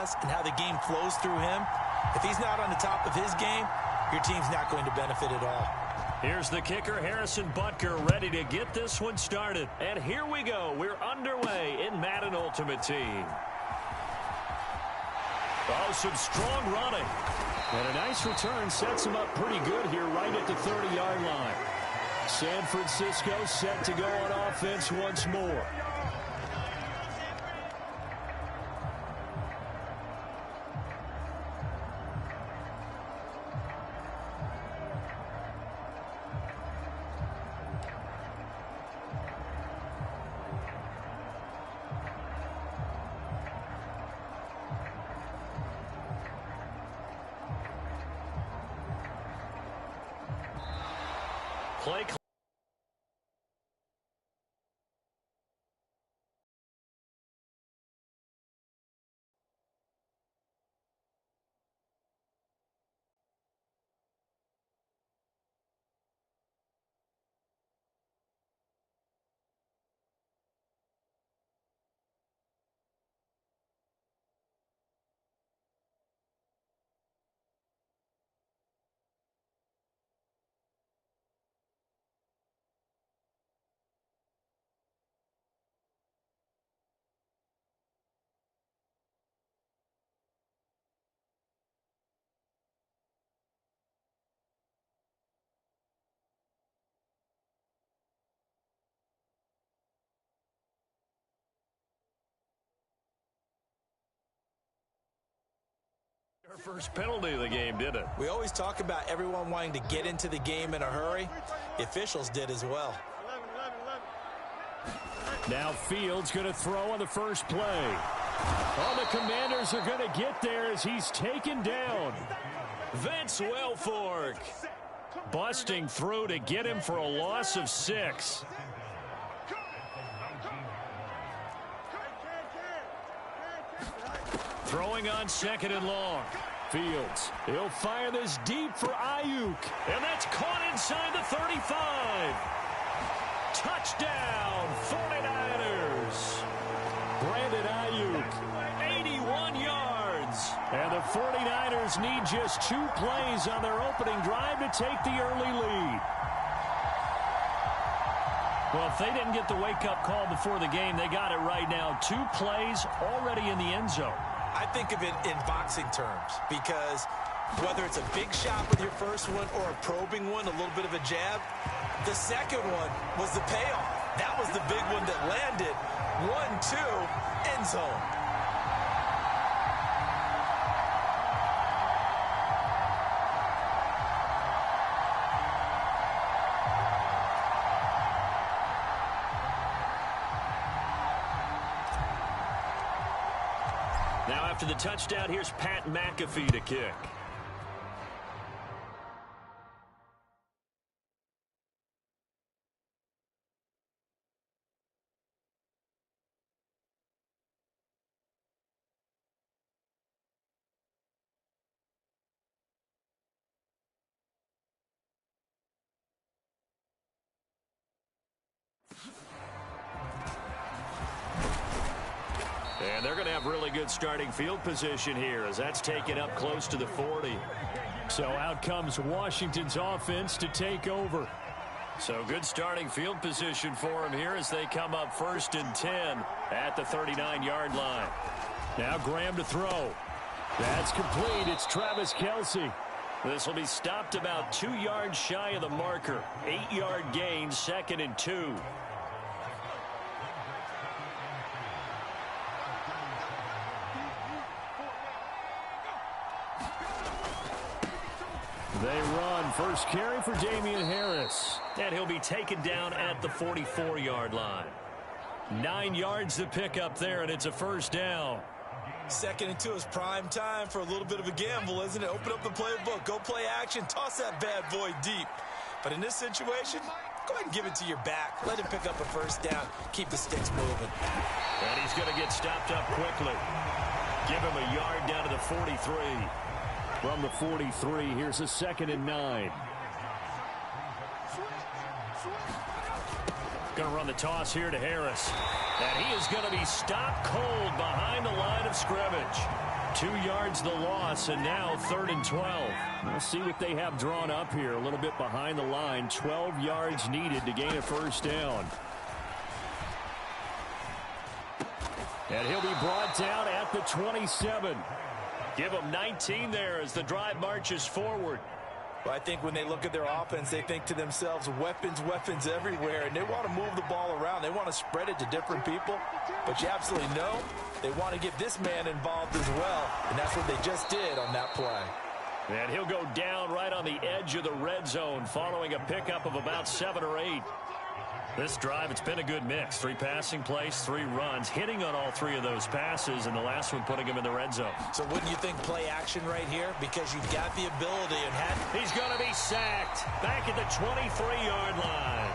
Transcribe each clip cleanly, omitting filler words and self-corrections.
has and how the game flows through him, if he's not on the top of his game, your team's not going to benefit at all. Here's the kicker, Harrison Butker, ready to get this one started. And here we go. We're underway in Madden Ultimate Team. Oh, some strong running. And a nice return sets him up pretty good here right at the 30-yard line. San Francisco set to go on offense once more. Play clock. Our first penalty of the game, did it? We always talk about everyone wanting to get into the game in a hurry. The officials did as well. Now Fields going to throw on the first play. Oh, the Commanders are going to get there as he's taken down. Vince Wilfork busting through to get him for a loss of 6. Throwing on 2nd and long. Fields, he'll fire this deep for Ayuk. And that's caught inside the 35. Touchdown, 49ers. Brandon Ayuk, 81 yards. And the 49ers need just 2 plays on their opening drive to take the early lead. Well, if they didn't get the wake-up call before the game, they got it right now. 2 plays already in the end zone. I think of it in boxing terms because whether it's a big shot with your first one or a probing one, a little bit of a jab, the second one was the payoff. That was the big one that landed. 1-2, end zone. Now after the touchdown, here's Pat McAfee to kick. And they're going to have really good starting field position here as that's taken up close to the 40. So out comes Washington's offense to take over. So good starting field position for them here as they come up 1st and 10 at the 39-yard line. Now Graham to throw. That's complete. It's Travis Kelce. This will be stopped about 2 yards shy of the marker. 8-yard gain, 2nd and 2. They run. First carry for Damian Harris. And he'll be taken down at the 44-yard line. 9 yards to pick up there, and it's a first down. 2nd and 2 is prime time for a little bit of a gamble, isn't it? Open up the playbook, go play action, toss that bad boy deep. But in this situation, go ahead and give it to your back. Let him pick up a first down. Keep the sticks moving. And he's going to get stopped up quickly. Give him a yard down to the 43. From the 43, here's a 2nd and 9. Going to run the toss here to Harris. And he is going to be stopped cold behind the line of scrimmage. 2 yards the loss, and now 3rd and 12. We'll see what they have drawn up here. A little bit behind the line. 12 yards needed to gain a first down. And he'll be brought down at the 27. Give him 19 there as the drive marches forward. Well, I think when they look at their offense, they think to themselves, weapons, weapons everywhere, and they want to move the ball around. They want to spread it to different people, but you absolutely know they want to get this man involved as well, and that's what they just did on that play. And he'll go down right on the edge of the red zone following a pickup of about 7 or 8. This drive, it's been a good mix. 3 passing plays, 3 runs, hitting on all 3 of those passes, and the last one putting him in the red zone. So wouldn't you think play action right here? Because you've got the ability and he's going to be sacked back at the 23-yard line.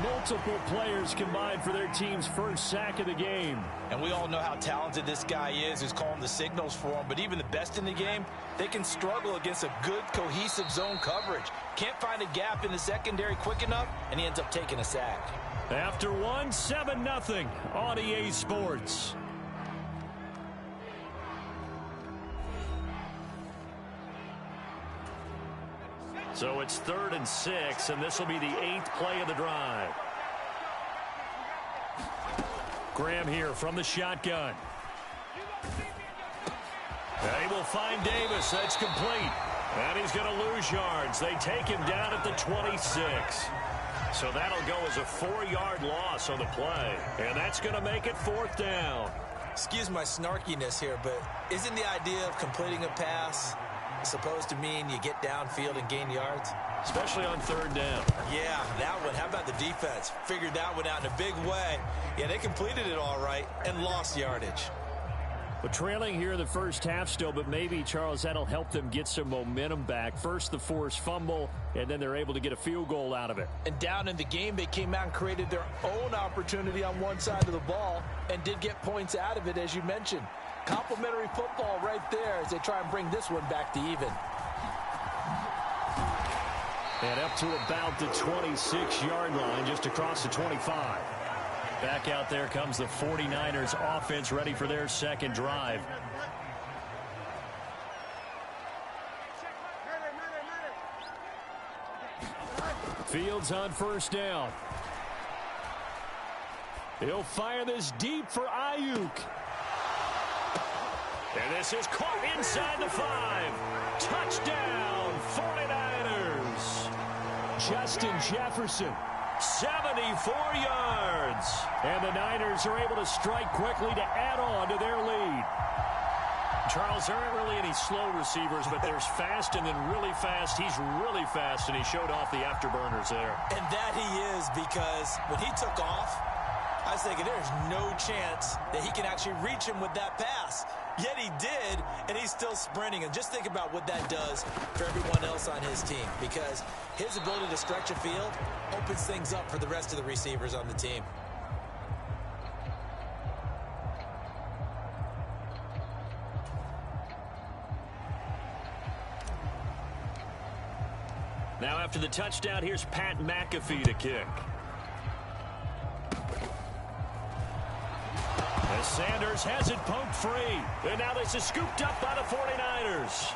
Multiple players combined for their team's first sack of the game. And we all know how talented this guy is who's calling the signals for him. But even the best in the game, they can struggle against a good, cohesive zone coverage. Can't find a gap in the secondary quick enough, and he ends up taking a sack. After one, 7-0 on EA Sports. So it's 3rd and 6, and this will be the 8th play of the drive. Graham here from the shotgun. And he will find Davis. That's complete. And he's going to lose yards. They take him down at the 26. So that'll go as a 4-yard loss on the play. And that's going to make it 4th down. Excuse my snarkiness here, but isn't the idea of completing a pass supposed to mean you get downfield and gain yards? Especially on 3rd down. Yeah, that one. How about the defense? Figured that one out in a big way. Yeah, they completed it all right and lost yardage. But trailing here in the first half still, but maybe, Charles, that'll help them get some momentum back. First the forced fumble, and then they're able to get a field goal out of it. And down in the game, they came out and created their own opportunity on one side of the ball and did get points out of it, as you mentioned. Complimentary football right there as they try and bring this one back to even. And up to about the 26-yard line, just across the 25. Back out there comes the 49ers offense, ready for their second drive. Fields on first down. He'll fire this deep for Ayuk. And this is caught inside the 5. Touchdown, 49ers. Justin Jefferson. 74 yards. And the Niners are able to strike quickly to add on to their lead. Charles, there aren't really any slow receivers, but there's fast and then really fast. He's really fast, and he showed off the afterburners there. And that he is, because when he took off, I was thinking there's no chance that he can actually reach him with that pass. Yet he did, and he's still sprinting. And just think about what that does for everyone else on his team, because his ability to stretch a field opens things up for the rest of the receivers on the team. Now after the touchdown, here's Pat McAfee to kick. As Sanders has it poked free. And now this is scooped up by the 49ers.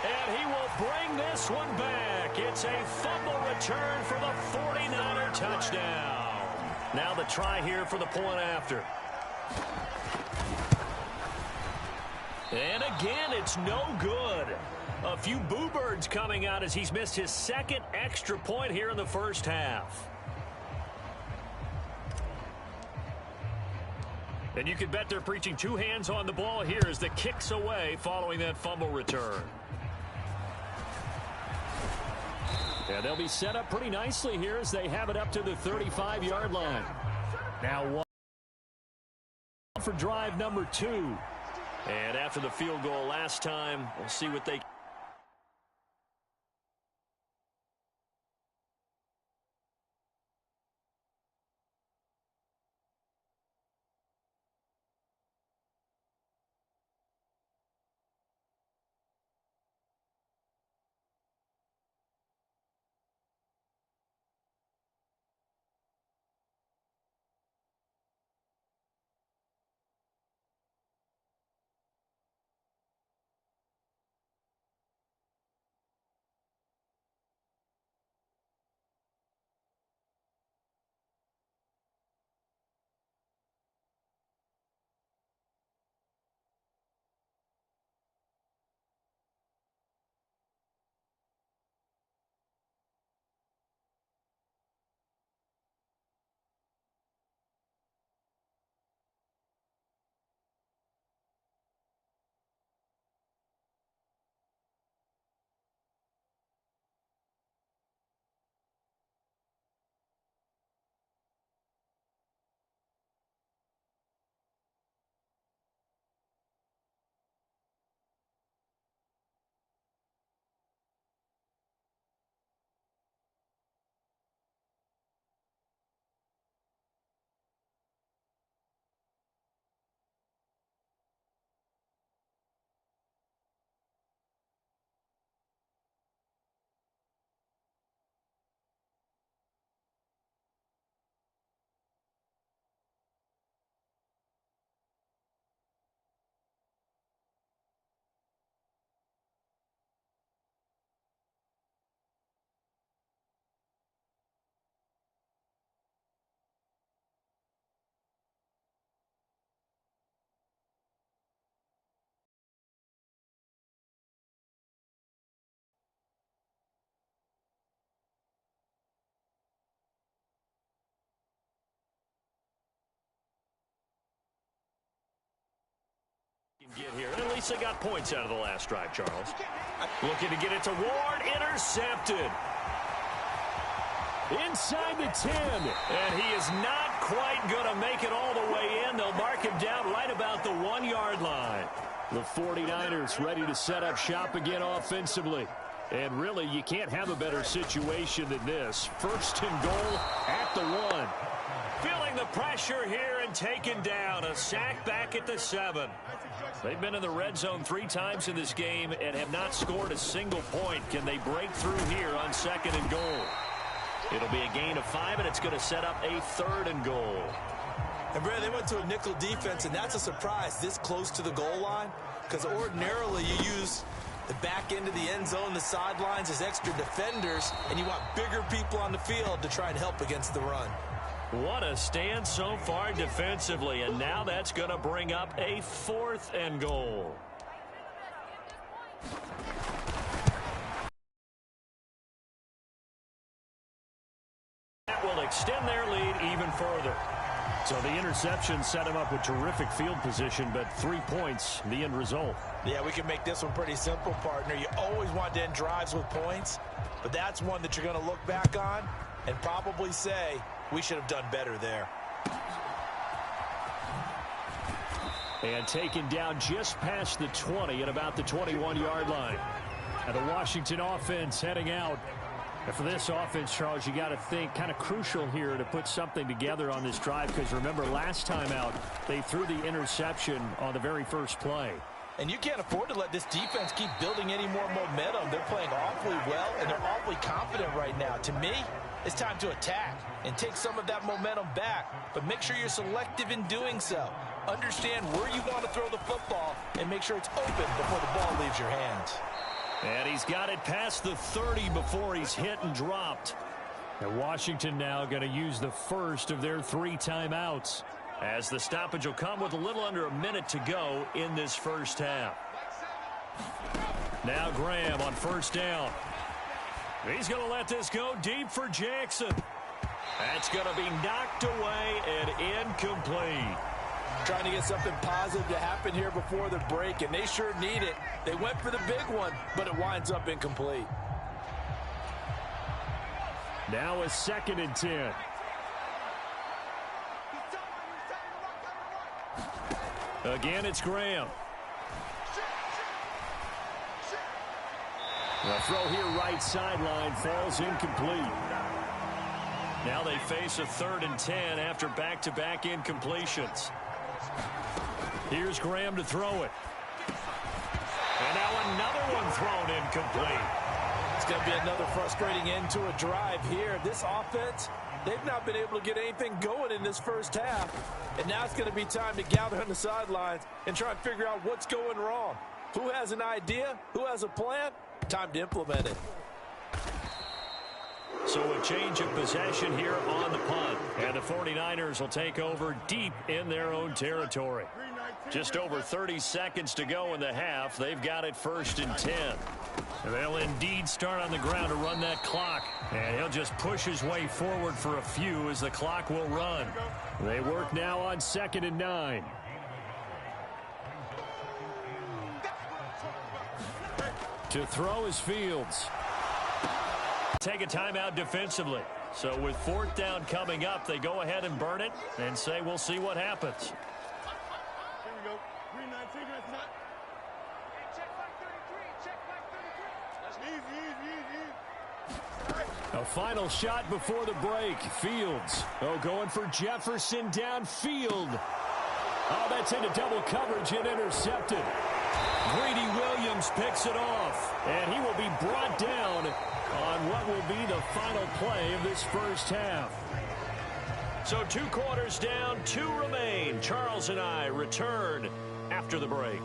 And he will bring this one back. It's a fumble return for the 49er touchdown. Now the try here for the point after. And again, it's no good. A few boo birds coming out as he's missed his second extra point here in the first half. And you can bet they're preaching 2 hands on the ball here as the kick's away following that fumble return. Yeah, they'll be set up pretty nicely here as they have it up to the 35-yard line. Now one for drive number 2. And after the field goal last time, we'll see what they here, and at least they got points out of the last drive, Charles. Looking to get it to Ward, intercepted. Inside the 10, and he is not quite going to make it all the way in. They'll mark him down right about the 1-yard line. The 49ers ready to set up shop again offensively. And really, you can't have a better situation than this. First and goal at the 1. Feeling the pressure here and taken down. A sack back at the 7. They've been in the red zone 3 times in this game and have not scored a single point. Can they break through here on 2nd and goal? It'll be a gain of 5, and it's going to set up a 3rd and goal. And, Brad, they went to a nickel defense, and that's a surprise this close to the goal line, because ordinarily you use the back end of the end zone, the sidelines as extra defenders, and you want bigger people on the field to try and help against the run. What a stand so far defensively, and now that's going to bring up a 4th and goal. That will extend their lead even further. So the interception set him up with terrific field position, but 3 points, the end result. Yeah, we can make this one pretty simple, partner. You always want to end drives with points, but that's one that you're going to look back on and probably say, we should have done better there. And taken down just past the 20 at about the 21-yard line. And the Washington offense heading out. And for this offense, Charles, you got to think kind of crucial here to put something together on this drive, because remember last time out they threw the interception on the very first play. And you can't afford to let this defense keep building any more momentum. They're playing awfully well, and they're awfully confident right now. To me, it's time to attack and take some of that momentum back, but make sure you're selective in doing so. Understand where you want to throw the football and make sure it's open before the ball leaves your hands. And he's got it past the 30 before he's hit and dropped. And Washington now going to use the first of their 3 timeouts, as the stoppage will come with a little under a minute to go in this first half. Now Graham on first down. He's going to let this go deep for Jackson. That's going to be knocked away and incomplete. Trying to get something positive to happen here before the break, and they sure need it. They went for the big one, but it winds up incomplete. Now a 2nd and 10. Again, it's Graham. The throw here right sideline falls incomplete. Now they face a 3rd and 10 after back-to-back incompletions. Here's Graham to throw it. And now another one thrown incomplete. It's going to be another frustrating end to a drive here. This offense, they've not been able to get anything going in this first half. And now it's going to be time to gather on the sidelines and try and figure out what's going wrong. Who has an idea? Who has a plan? Time to implement it. So a change of possession here on the punt. And the 49ers will take over deep in their own territory. Just over 30 seconds to go in the half. They've got it 1st and 10. They'll indeed start on the ground to run that clock. And he'll just push his way forward for a few as the clock will run. They work now on 2nd and 9. To throw is Fields. Take a timeout defensively. So with 4th down coming up, they go ahead and burn it and say we'll see what happens. Here we go. Green 9, take it, not. Check back 33. Check back 33. Easy. A final shot before the break. Fields. Going for Jefferson downfield. That's into double coverage and intercepted. Greedy Williams picks it off, and he will be brought down on what will be the final play of this first half. So 2 quarters down, 2 remain. Charles and I return after the break.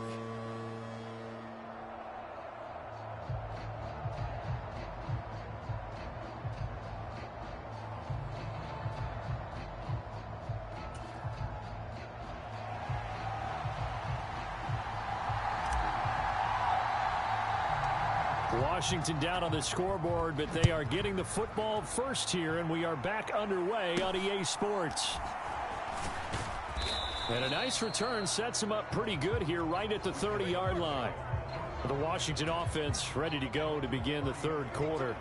Washington down on the scoreboard, but they are getting the football first here, and we are back underway on EA Sports. And a nice return sets him up pretty good here right at the 30-yard line. The Washington offense ready to go to begin the third quarter.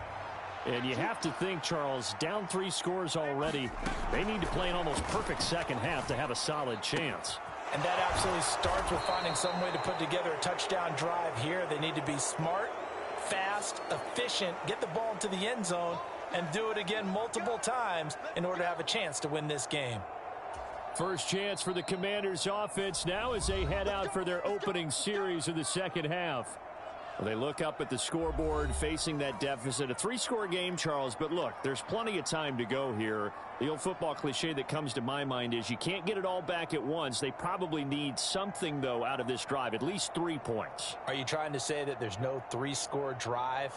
And you have to think, Charles, down 3 scores already. They need to play an almost perfect second half to have a solid chance. And that absolutely starts with finding some way to put together a touchdown drive here. They need to be smart, fast, efficient, get the ball into the end zone, and do it again multiple times in order to have a chance to win this game. First chance for the Commanders' offense now as they head out for their opening series of the second half. Well, they look up at the scoreboard facing that deficit. A 3-score game, Charles, but look, there's plenty of time to go here. The old football cliche that comes to my mind is you can't get it all back at once. They probably need something, though, out of this drive, at least 3 points. Are you trying to say that there's no 3-score drive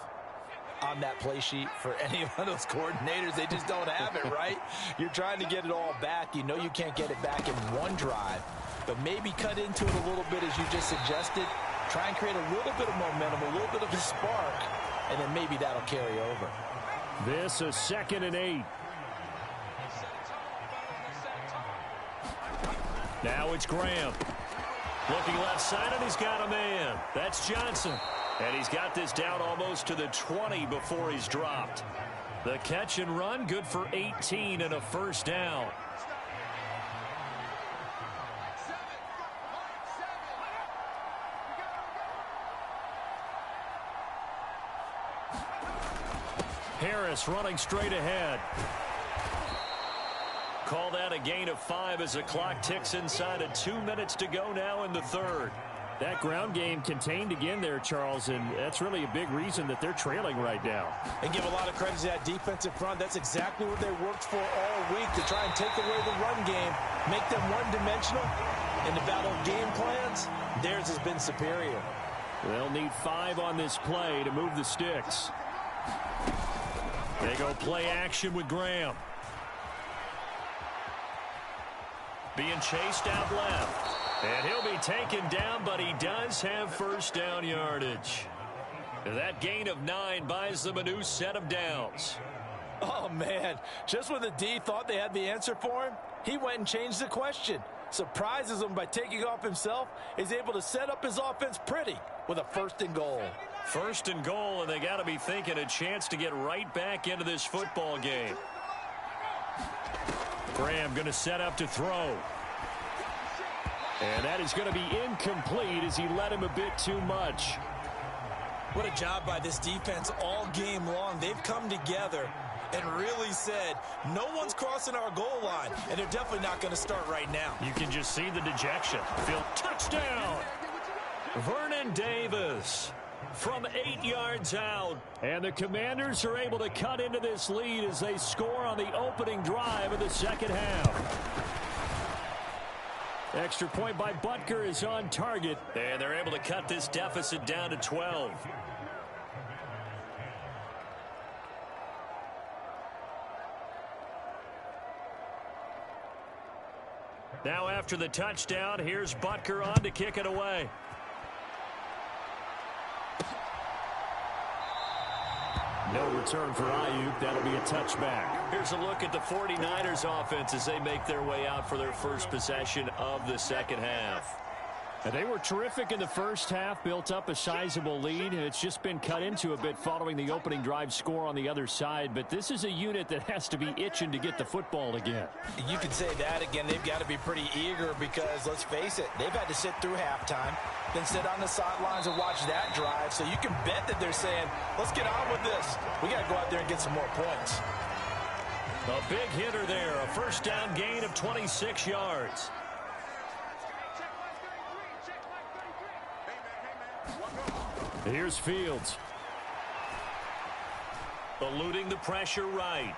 on that play sheet for any of those coordinators? They just don't have it, right? You're trying to get it all back. You know you can't get it back in one drive, but maybe cut into it a little bit as you just suggested. Try and create a little bit of momentum, a little bit of a spark, and then maybe that'll carry over. This a 2nd and 8. Now it's Graham. Looking left side, and he's got a man. That's Johnson. And he's got this down almost to the 20 before he's dropped. The catch and run, good for 18 and a first down. Harris running straight ahead. Call that a gain of 5 as the clock ticks inside of 2 minutes to go now in the third. That ground game contained again there, Charles, and that's really a big reason that they're trailing right now. And give a lot of credit to that defensive front. That's exactly what they worked for all week, to try and take away the run game, make them one-dimensional. In the battle of game plans, theirs has been superior. They'll need 5 on this play to move the sticks. They go play action with Graham. Being chased out left. And he'll be taken down, but he does have first down yardage. That gain of 9 buys them a new set of downs. Oh, man. Just when the D thought they had the answer for him, he went and changed the question. Surprises him by taking off himself. Is able to set up his offense pretty with a 1st and goal. 1st and goal, and they got to be thinking a chance to get right back into this football game. Graham going to set up to throw. And that is going to be incomplete as he led him a bit too much. What a job by this defense all game long. They've come together and really said, no one's crossing our goal line, and they're definitely not going to start right now. You can just see the dejection. Field touchdown. Vernon Davis from 8 yards out. And the Commanders are able to cut into this lead as they score on the opening drive of the second half. Extra point by Butker is on target. And they're able to cut this deficit down to 12. Now after the touchdown, here's Butker on to kick it away. No return for Ayuk. That'll be a touchback. Here's a look at the 49ers offense as they make their way out for their first possession of the second half. And they were terrific in the first half, built up a sizable lead, and it's just been cut into a bit following the opening drive score on the other side. But this is a unit that has to be itching to get the football again. You could say that again. They've got to be pretty eager because, let's face it, they've had to sit through halftime, then sit on the sidelines and watch that drive. So you can bet that they're saying, let's get on with this. We got to go out there and get some more points. A big hitter there, a first down gain of 26 yards. Here's Fields. Eluding the pressure right.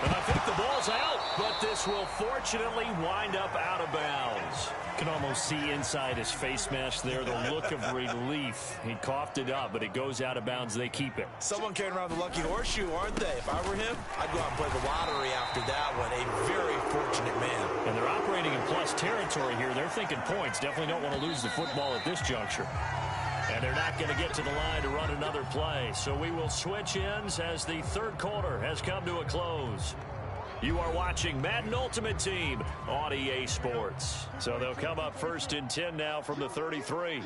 And I think the ball's out, but this will fortunately wind up out of bounds. You can almost see inside his face mask there the look of relief. He coughed it up, but it goes out of bounds. They keep it. Someone carrying around the lucky horseshoe, aren't they? If I were him, I'd go out and play the lottery after that one. A very fortunate man. And they're operating in plus territory here. They're thinking points. Definitely don't want to lose the football at this juncture. And they're not going to get to the line to run another play. So we will switch ends as the third quarter has come to a close. You are watching Madden Ultimate Team on EA Sports. So they'll come up first and 10 now from the 33.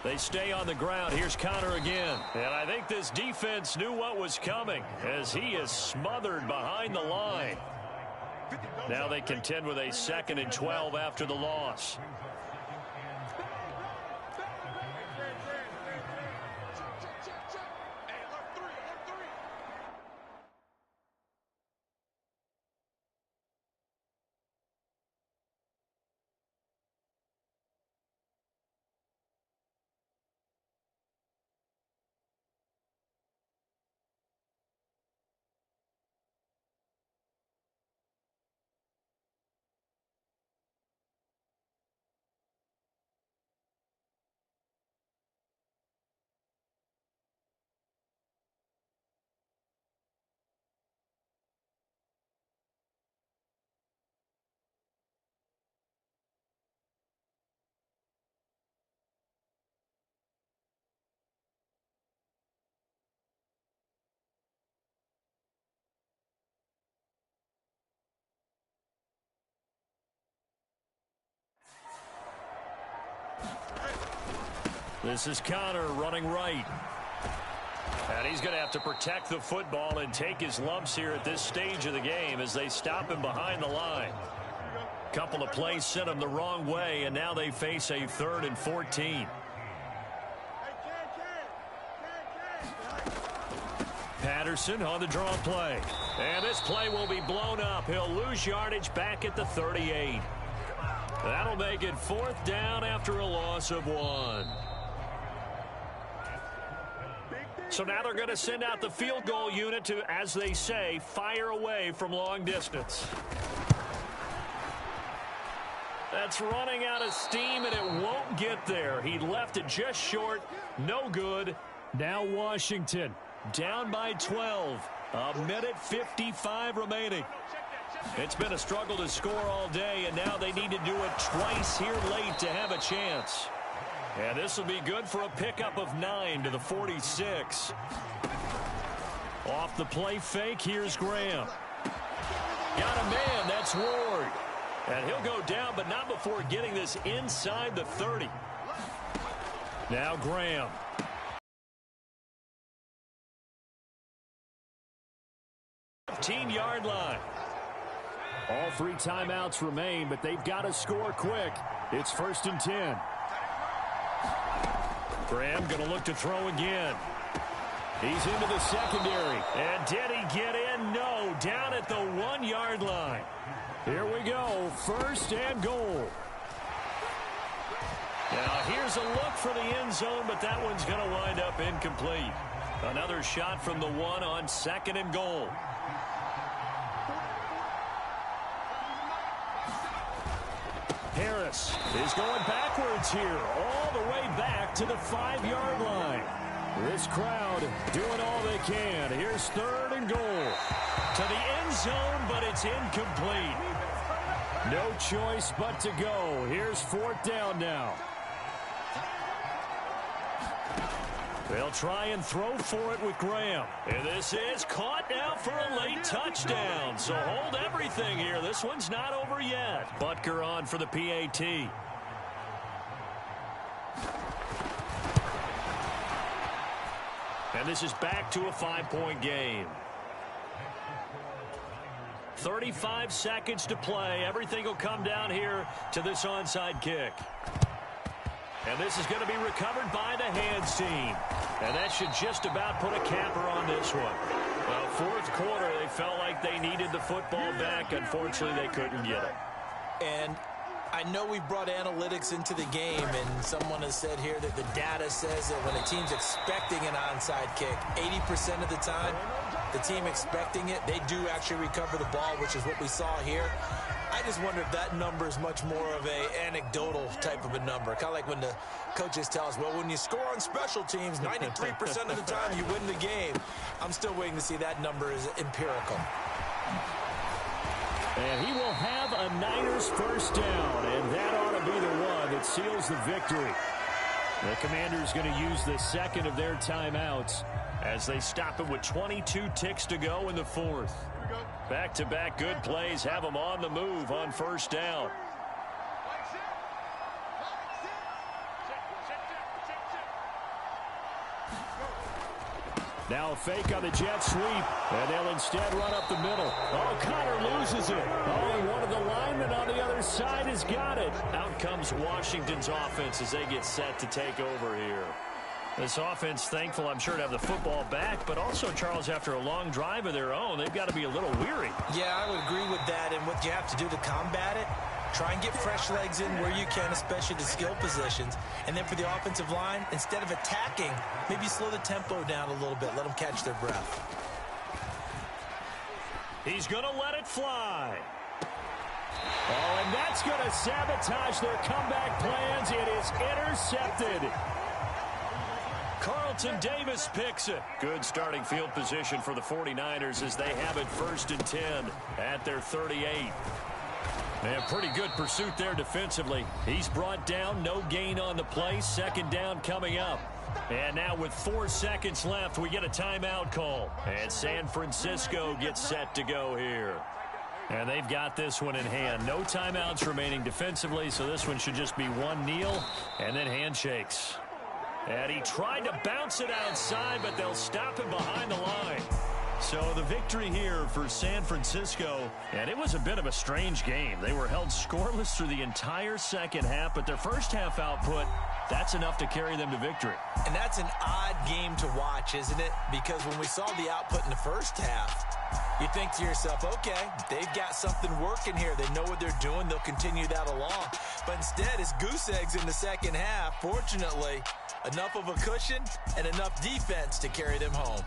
They stay on the ground. Here's Connor again. And I think this defense knew what was coming as he is smothered behind the line. Now they contend with a 2nd and 12 after the loss. This is Connor running right. And he's going to have to protect the football and take his lumps here at this stage of the game as they stop him behind the line. Couple of plays sent him the wrong way, and now they face a 3rd and 14. Patterson on the draw play. And this play will be blown up. He'll lose yardage back at the 38. That'll make it 4th down after a loss of 1. So now they're going to send out the field goal unit to, as they say, fire away from long distance. That's running out of steam, and it won't get there. He left it just short. No good. Now Washington down by 12. 1:55 remaining. It's been a struggle to score all day, and now they need to do it twice here late to have a chance. And this will be good for a pickup of 9 to the 46. Off the play fake, here's Graham. Got a man, that's Ward. And he'll go down, but not before getting this inside the 30. Now Graham. Yard line. All 3 timeouts remain, but they've got to score quick. It's 1st and 10. Graham going to look to throw again. He's into the secondary. And did he get in? No. Down at the 1-yard line. Here we go. 1st and goal. Now here's a look for the end zone, but that one's going to wind up incomplete. Another shot from the 1 on 2nd and goal. Harris is going backwards here, all the way back to the 5-yard line. This crowd doing all they can. Here's 3rd and goal. To the end zone, but it's incomplete. No choice but to go. Here's 4th down now. They'll try and throw for it with Graham. And this is caught now for a late touchdown. So hold everything here. This one's not over yet. Butker on for the PAT. And this is back to a 5-point game. 35 seconds to play. Everything will come down here to this onside kick. And this is going to be recovered by the hands team. And that should just about put a capper on this one. Well, 4th quarter, they felt like they needed the football back. Unfortunately, they couldn't get it. And I know we brought analytics into the game, and someone has said here that the data says that when a team's expecting an onside kick, 80% of the time, the team expecting it, they do actually recover the ball, which is what we saw here. I just wonder if that number is much more of a anecdotal type of a number. Kind of like when the coaches tell us, well, when you score on special teams, 93% of the time you win the game. I'm still waiting to see that number is empirical. And he will have a Niners 1st down, and that ought to be the one that seals the victory. The Commanders going to use the 2nd of their timeouts as they stop it with 22 ticks to go in the 4th. Back-to-back good plays have them on the move on 1st down. Now a fake on the jet sweep, and they'll instead run up the middle. Oh, Connor loses it. Oh, and one of the linemen on the other side has got it. Out comes Washington's offense as they get set to take over here. This offense, thankful, I'm sure, to have the football back, but also, Charles, after a long drive of their own, they've got to be a little weary. Yeah, I would agree with that, and what you have to do to combat it, try and get fresh legs in where you can, especially the skill positions. And then for the offensive line, instead of attacking, maybe slow the tempo down a little bit, let them catch their breath. He's going to let it fly. Oh, and that's going to sabotage their comeback plans. It is intercepted. Carlton Davis picks it. Good starting field position for the 49ers as they have it 1st and 10 at their 38. And pretty good pursuit there defensively. He's brought down, no gain on the play. 2nd down coming up. And now with 4 seconds left, we get a timeout call. And San Francisco gets set to go here. And they've got this one in hand. No timeouts remaining defensively, so this one should just be one kneel and then handshakes. And he tried to bounce it outside, but they'll stop him behind the line. So the victory here for San Francisco, and it was a bit of a strange game. They were held scoreless through the entire 2nd half, but their 1st half output, that's enough to carry them to victory. And that's an odd game to watch, isn't it? Because when we saw the output in the 1st half, you think to yourself, okay, they've got something working here. They know what they're doing. They'll continue that along. But instead, it's goose eggs in the 2nd half. Fortunately, enough of a cushion and enough defense to carry them home.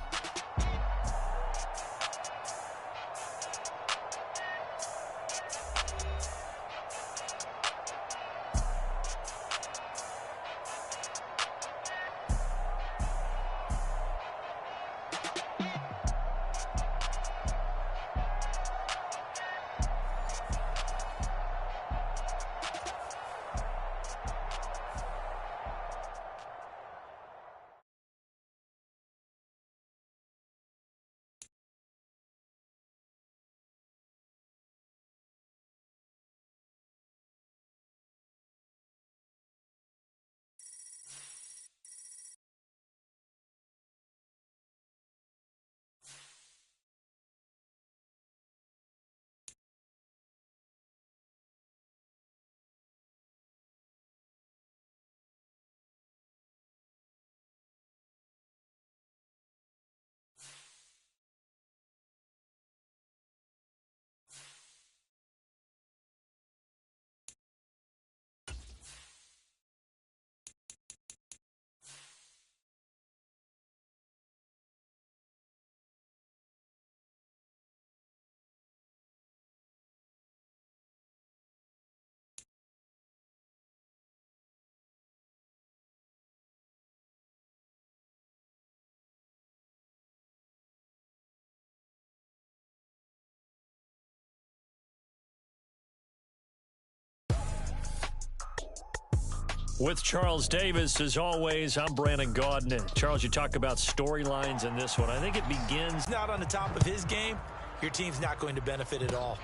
With Charles Davis, as always, I'm Brandon Gaudin. Charles, you talk about storylines in this one. I think it begins. Not on the top of his game, your team's not going to benefit at all.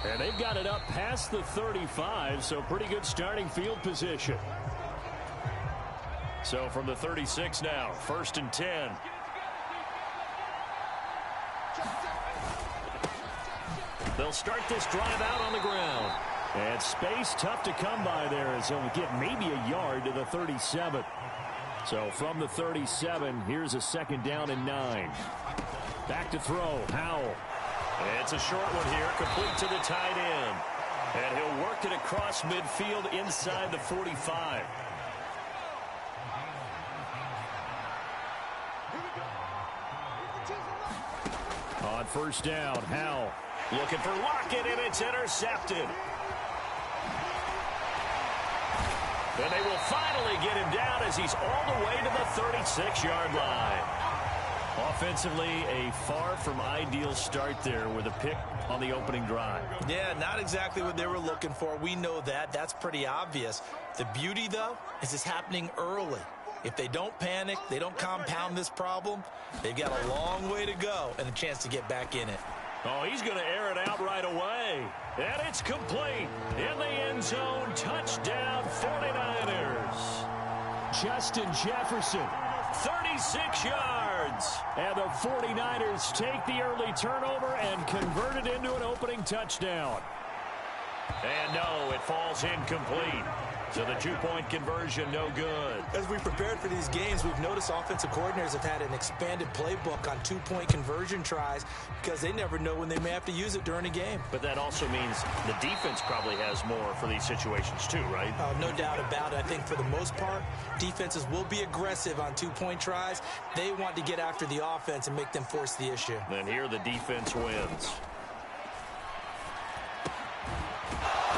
And they've got it up past the 35, so pretty good starting field position. So from the 36 now, 1st and 10. They'll start this drive out on the ground. And space tough to come by there as they'll get maybe a yard to the 37. So from the 37, here's a 2nd down and 9. Back to throw, Howell. It's a short one here, complete to the tight end. And he'll work it across midfield inside the 45. On 1st down, Howell looking for Lockett, and it's intercepted. And they will finally get him down as he's all the way to the 36-yard line. Offensively, a far from ideal start there with a pick on the opening drive. Yeah, not exactly what they were looking for. We know that. That's pretty obvious. The beauty, though, is it's happening early. If they don't panic, they don't compound this problem, they've got a long way to go and a chance to get back in it. Oh, he's going to air it out right away. And it's complete. In the end zone, touchdown 49ers. Justin Jefferson, 36 yards. And the 49ers take the early turnover and convert it into an opening touchdown. And no, it falls incomplete. So the 2-point conversion, no good. As we prepared for these games, we've noticed offensive coordinators have had an expanded playbook on 2-point conversion tries because they never know when they may have to use it during a game. But that also means the defense probably has more for these situations too, right? No doubt about it. I think for the most part, defenses will be aggressive on 2-point tries. They want to get after the offense and make them force the issue. And here the defense wins.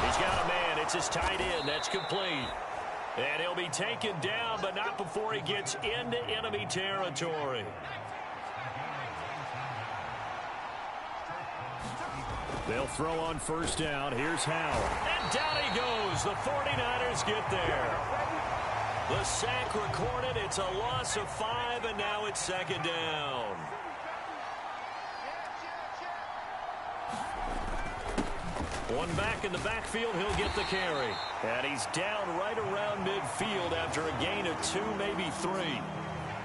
He's got a man. It's his tight end. That's complete. And he'll be taken down, but not before he gets into enemy territory. They'll throw on 1st down. Here's Howell. And down he goes. The 49ers get there. The sack recorded. It's a loss of 5, and now it's 2nd down. One back in the backfield, he'll get the carry. And he's down right around midfield after a gain of 2, maybe 3.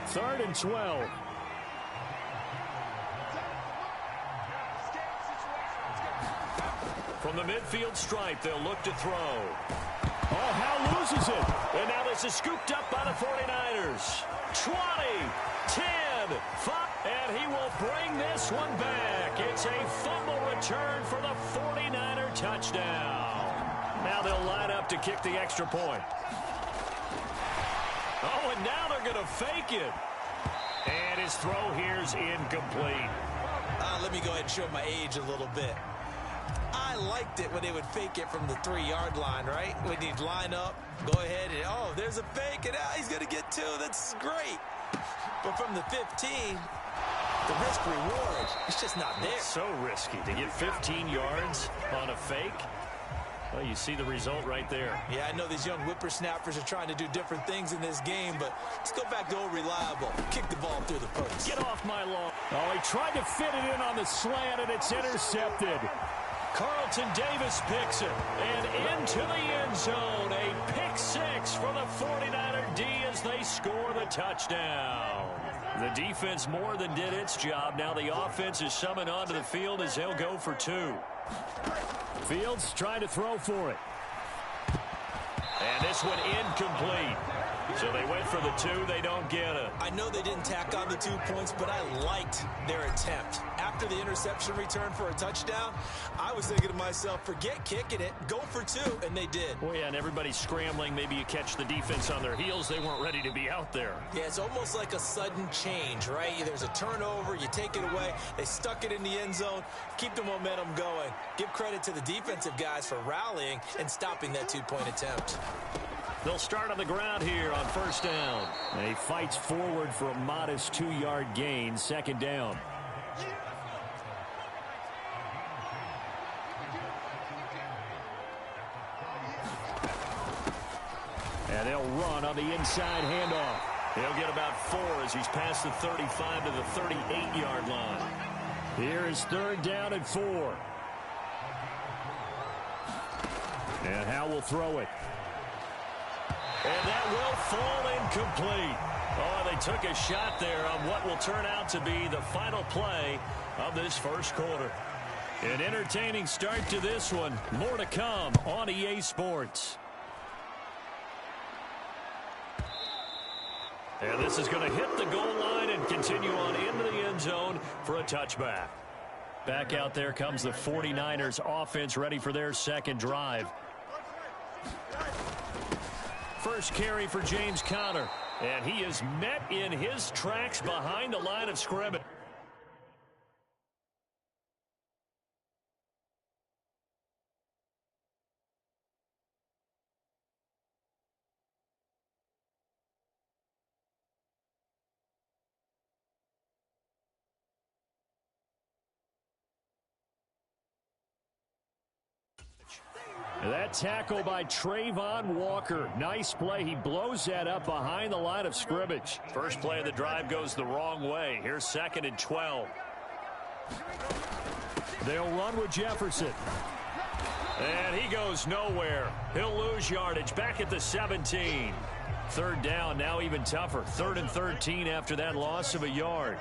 3rd and 12. From the midfield stripe, they'll look to throw. Oh, Howell loses it. And now this is scooped up by the 49ers. 20, 10, 5. And he will bring this one back. It's a fumble return for the 49er touchdown. Now they'll line up to kick the extra point. Oh, and now they're going to fake it. And his throw here's incomplete. Let me go ahead and show my age a little bit. I liked it when they would fake it from the 3-yard line, right? When he'd line up, go ahead, and oh, there's a fake, and he's going to get 2. That's great. But from the 15, the risk-reward, it's just not there. It's so risky to get 15 yards on a fake. Well, you see the result right there. Yeah, I know these young whippersnappers are trying to do different things in this game, but let's go back to old reliable. Kick the ball through the post. Get off my lawn. Oh, he tried to fit it in on the slant, and it's intercepted. Carlton Davis picks it, and into the end zone. A pick 6 for the 49er D as they score the touchdown. The defense more than did its job. Now the offense is summoned onto the field as they'll go for 2. Fields trying to throw for it. And this one incomplete. So they went for the 2. They don't get it. I know they didn't tack on the 2 points, but I liked their attempt. After the interception return for a touchdown, I was thinking to myself, forget kicking it, go for 2, and they did. Well, yeah, and everybody's scrambling. Maybe you catch the defense on their heels. They weren't ready to be out there. Yeah, it's almost like a sudden change, right? There's a turnover, you take it away, they stuck it in the end zone, keep the momentum going. Give credit to the defensive guys for rallying and stopping that 2-point attempt. They'll start on the ground here on 1st down. And he fights forward for a modest 2-yard gain, 2nd down. And they'll run on the inside handoff. He'll get about 4 as he's past the 35 to the 38-yard line. Here is 3rd down and 4. And Howe will throw it. And that will fall incomplete. Oh, they took a shot there on what will turn out to be the final play of this first quarter. An entertaining start to this one. More to come on EA Sports. And this is going to hit the goal line and continue on into the end zone for a touchback. Back out there comes the 49ers offense ready for their second drive. First carry for James Conner. And he is met in his tracks behind the line of scrimmage. That tackle by Trayvon Walker. Nice play. He blows that up behind the line of scrimmage. First play of the drive goes the wrong way. Here's 2nd and 12. They'll run with Jefferson. And he goes nowhere. He'll lose yardage back at the 17. 3rd down, now even tougher. 3rd and 13 after that loss of a yard.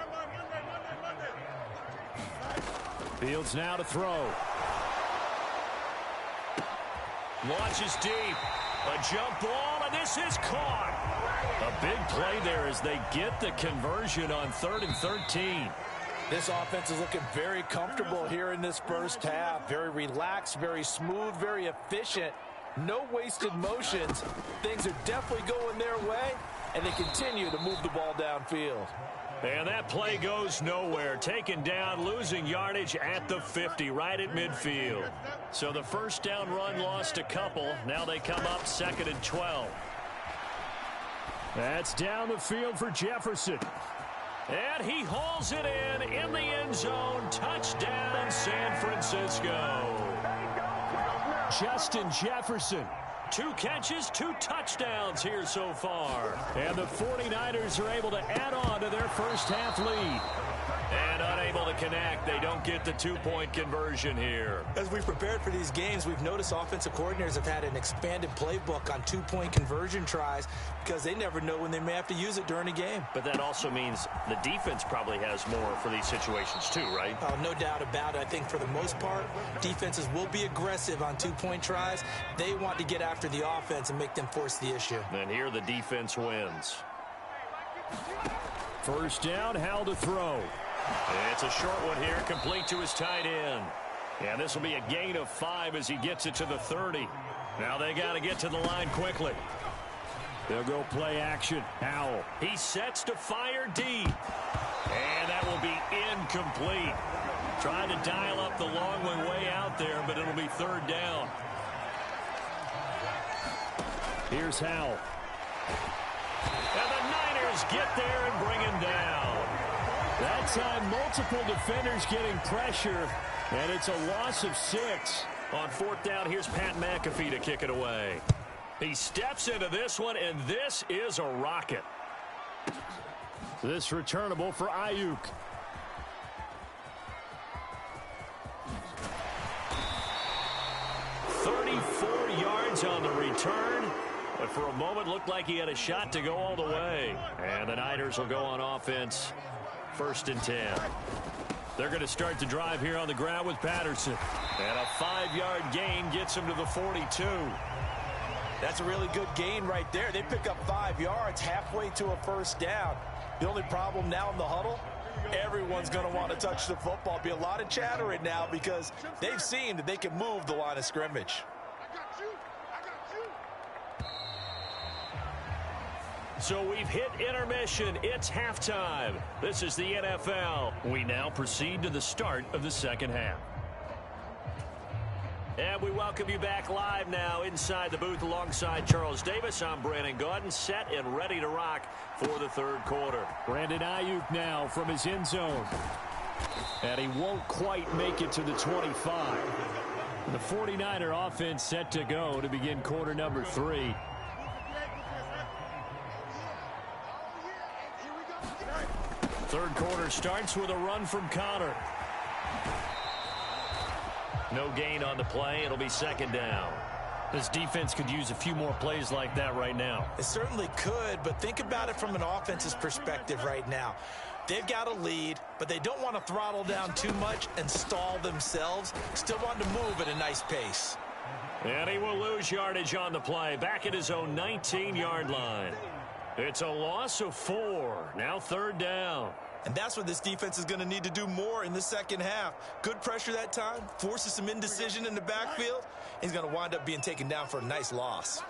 Fields now to throw. Launches deep. A jump ball, and this is caught. A big play there as they get the conversion on 3rd and 13. This offense is looking very comfortable here in this first half. Very relaxed, very smooth, very efficient. No wasted motions. Things are definitely going their way, and they continue to move the ball downfield. And that play goes nowhere. Taken down, losing yardage at the 50, right at midfield. So the first down run lost a couple. Now they come up 2nd and 12. That's down the field for Jefferson. And he hauls it in the end zone. Touchdown, San Francisco. Justin Jefferson. 2 catches, 2 touchdowns here so far. And the 49ers are able to add on to their first half lead. And unable to connect. They don't get the 2-point conversion here. As we've prepared for these games, we've noticed offensive coordinators have had an expanded playbook on 2-point conversion tries because they never know when they may have to use it during a game. But that also means the defense probably has more for these situations too, right? No doubt about it. I think for the most part, defenses will be aggressive on 2-point tries. They want to get after the offense and make them force the issue. And here the defense wins. First down, Howe to throw. It's a short one here, complete to his tight end. And this will be a gain of 5 as he gets it to the 30. Now they got to get to the line quickly. They'll go play action. Howell. He sets to fire deep. And that will be incomplete. Trying to dial up the long way out there, but it'll be 3rd down. Here's Howell. And the Niners get there and bring him down. That time, multiple defenders getting pressure, and it's a loss of 6. On 4th down, here's Pat McAfee to kick it away. He steps into this one, and this is a rocket. This returnable for Ayuk. Yards on the return, but for a moment looked like he had a shot to go all the way. And the Niners will go on offense. 1st and 10. They're going to start the drive here on the ground with Patterson. And a 5-yard gain gets him to the 42. That's a really good gain right there. They pick up 5 yards halfway to a 1st down. The only problem now in the huddle, everyone's going to want to touch the football. Be a lot of chattering now because they've seen that they can move the line of scrimmage. So we've hit intermission. It's halftime. This is the NFL. We now proceed to the start of the second half. And we welcome you back live now inside the booth alongside Charles Davis. I'm Brandon Gaudin, set and ready to rock for the 3rd quarter. Brandon Ayuk now from his end zone. And he won't quite make it to the 25. The 49er offense set to go to begin quarter number 3. Third quarter starts with a run from Connor. No gain on the play. It'll be second down. This defense could use a few more plays like that right now. It certainly could, but think about it from an offense's perspective right now. They've got a lead, but they don't want to throttle down too much and stall themselves. Still want to move at a nice pace. And he will lose yardage on the play. Back at his own 19-yard line. It's a loss of 4. Now third down. And that's what this defense is going to need to do more in the second half. Good pressure that time, forces some indecision in the backfield. He's going to wind up being taken down for a nice loss.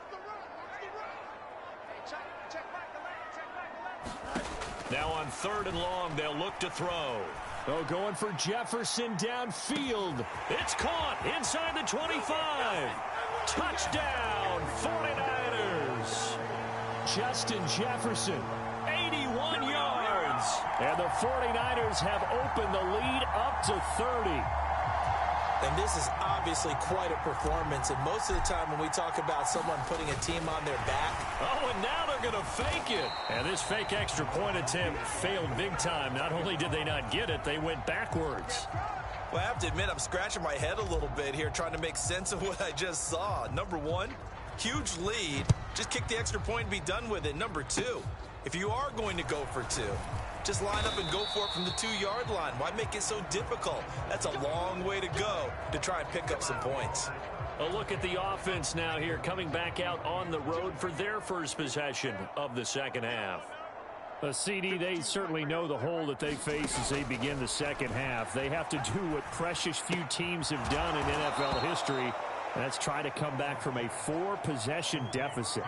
Now on third and long, they'll look to throw. Oh, going for Jefferson downfield. It's caught inside the 25. Touchdown, 49ers. Justin Jefferson, 81 yards. And the 49ers have opened the lead up to 30. And this is obviously quite a performance. And most of the time when we talk about someone putting a team on their back. Oh, and now they're going to fake it. And this fake extra point attempt failed big time. Not only did they not get it, they went backwards. Well, I have to admit, I'm scratching my head a little bit here trying to make sense of what I just saw. Number one, huge lead. Just kick the extra point and be done with it. Number two, if you are going to go for two, just line up and go for it from the 2-yard line. Why make it so difficult? That's a long way to go to try and pick up some points. A look at the offense now here, coming back out on the road for their first possession of the second half. CD, they certainly know the hole that they face as they begin the second half. They have to do what precious few teams have done in NFL history. That's try to come back from a 4-possession deficit.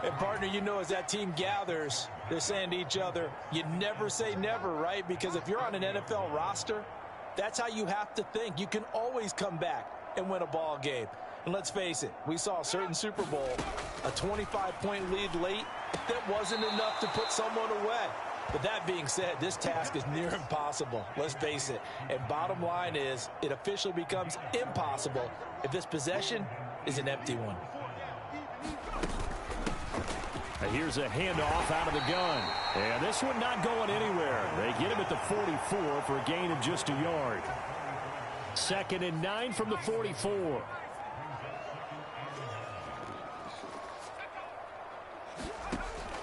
And, partner, you know, as that team gathers, they're saying to each other, you never say never, right? Because if you're on an NFL roster, that's how you have to think. You can always come back and win a ball game. And let's face it, we saw a certain Super Bowl, a 25-point lead late. That wasn't enough to put someone away. But that being said, this task is near impossible. Let's face it. And bottom line is, it officially becomes impossible if this possession is an empty one. Here's a handoff out of the gun. And this one not going anywhere. They get him at the 44 for a gain of just a yard. 2nd and 9 from the 44.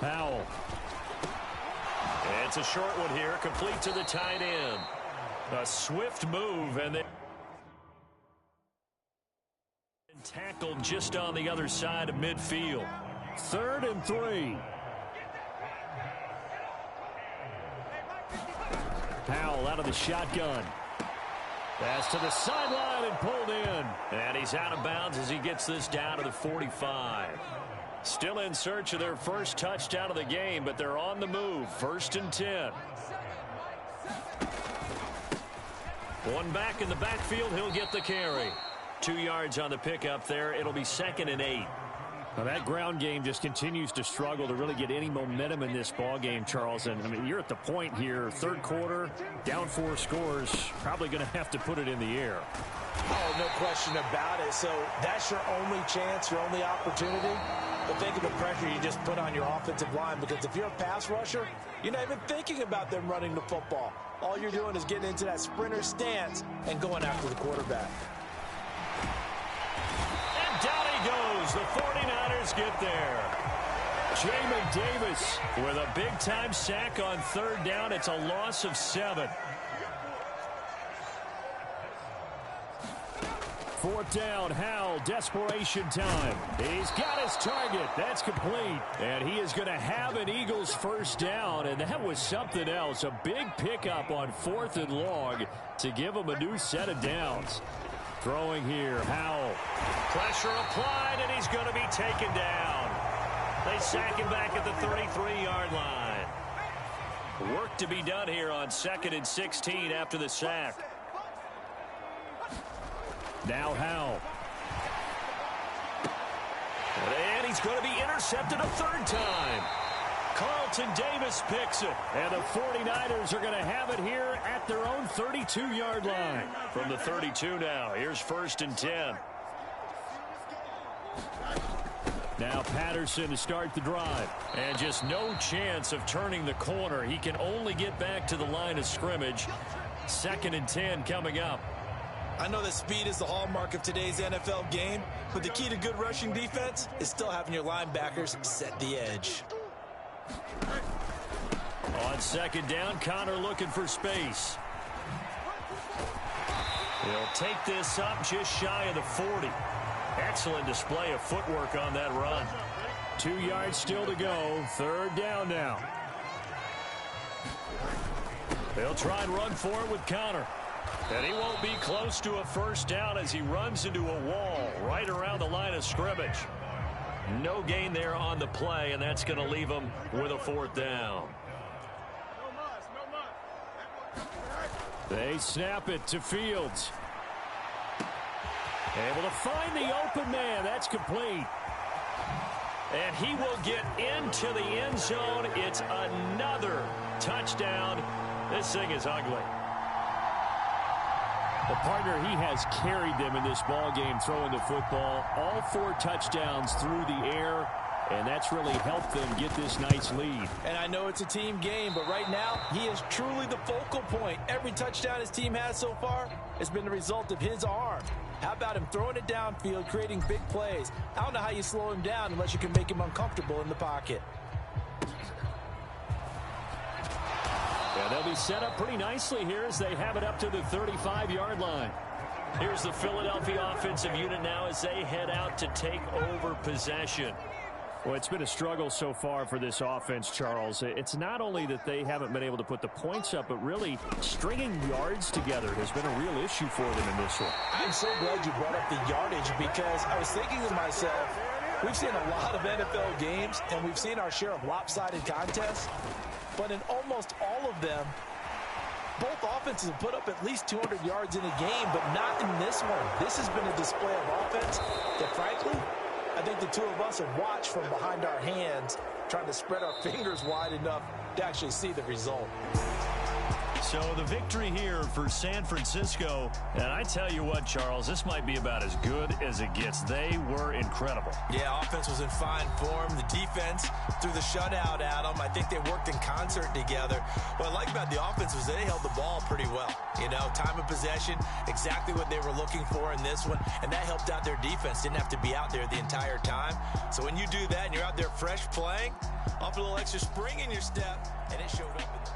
Powell. It's a short one here, complete to the tight end. A swift move, and they tackled just on the other side of midfield. 3rd and 3. Powell out of the shotgun. Pass to the sideline and pulled in. And he's out of bounds as he gets this down to the 45. Still in search of their first touchdown of the game, but they're on the move. 1st and 10. One back in the backfield. He'll get the carry. 2 yards on the pickup there. It'll be 2nd and 8. Well, that ground game just continues to struggle to really get any momentum in this ball game, Charles. And I mean, you're at the point here, 3rd quarter, down 4 scores, probably going to have to put it in the air. Oh, no question about it. So that's your only chance, your only opportunity. But think of the pressure you just put on your offensive line, because if you're a pass rusher, you're not even thinking about them running the football. All you're doing is getting into that sprinter stance and going after the quarterback. And down he goes. The 49ers get there. Jamin Davis with a big-time sack on 3rd down. It's a loss of 7. 4th down, Howell, desperation time. He's got his target. That's complete. And he is going to have an Eagles first down, and that was something else. A big pickup on 4th and long to give him a new set of downs. Throwing here, Howell. Pressure applied, and he's going to be taken down. They sack him back at the 33-yard line. Work to be done here on 2nd and 16 after the sack. Now Howell. And he's going to be intercepted a 3rd time. Carlton Davis picks it. And the 49ers are going to have it here at their own 32-yard line. From the 32 now, here's 1st and 10. Now Patterson to start the drive. And just no chance of turning the corner. He can only get back to the line of scrimmage. 2nd and 10 coming up. I know that speed is the hallmark of today's NFL game, but the key to good rushing defense is still having your linebackers set the edge. On 2nd down, Connor looking for space. He'll take this up just shy of the 40. Excellent display of footwork on that run. 2 yards still to go. 3rd down now. They'll try and run for it with Connor. And he won't be close to a 1st down as he runs into a wall right around the line of scrimmage. No gain there on the play, and that's going to leave him with a 4th down. They snap it to Fields. Able to find the open man. That's complete. And he will get into the end zone. It's another touchdown. This thing is ugly. The partner, he has carried them in this ball game throwing the football. All 4 touchdowns through the air, and that's really helped them get this nice lead. And I know it's a team game, but right now, he is truly the focal point. Every touchdown his team has so far has been the result of his arm. How about him throwing it downfield, creating big plays? I don't know how you slow him down unless you can make him uncomfortable in the pocket. Yeah, they'll be set up pretty nicely here as they have it up to the 35-yard line. Here's the Philadelphia offensive unit now as they head out to take over possession. Well, it's been a struggle so far for this offense, Charles. It's not only that they haven't been able to put the points up, but really stringing yards together has been a real issue for them in this one. I'm so glad you brought up the yardage because I was thinking to myself, we've seen a lot of NFL games, and we've seen our share of lopsided contests, but in almost all of them, both offenses have put up at least 200 yards in a game, but not in this one. This has been a display of offense that, frankly, I think the two of us have watched from behind our hands, trying to spread our fingers wide enough to actually see the result. So the victory here for San Francisco, and I tell you what, Charles, this might be about as good as it gets. They were incredible. Yeah, offense was in fine form. The defense threw the shutout at them. I think they worked in concert together. What I like about the offense was they held the ball pretty well. You know, time of possession, exactly what they were looking for in this one, and that helped out their defense. Didn't have to be out there the entire time. So when you do that and you're out there fresh playing, off a little extra spring in your step, and it showed up in the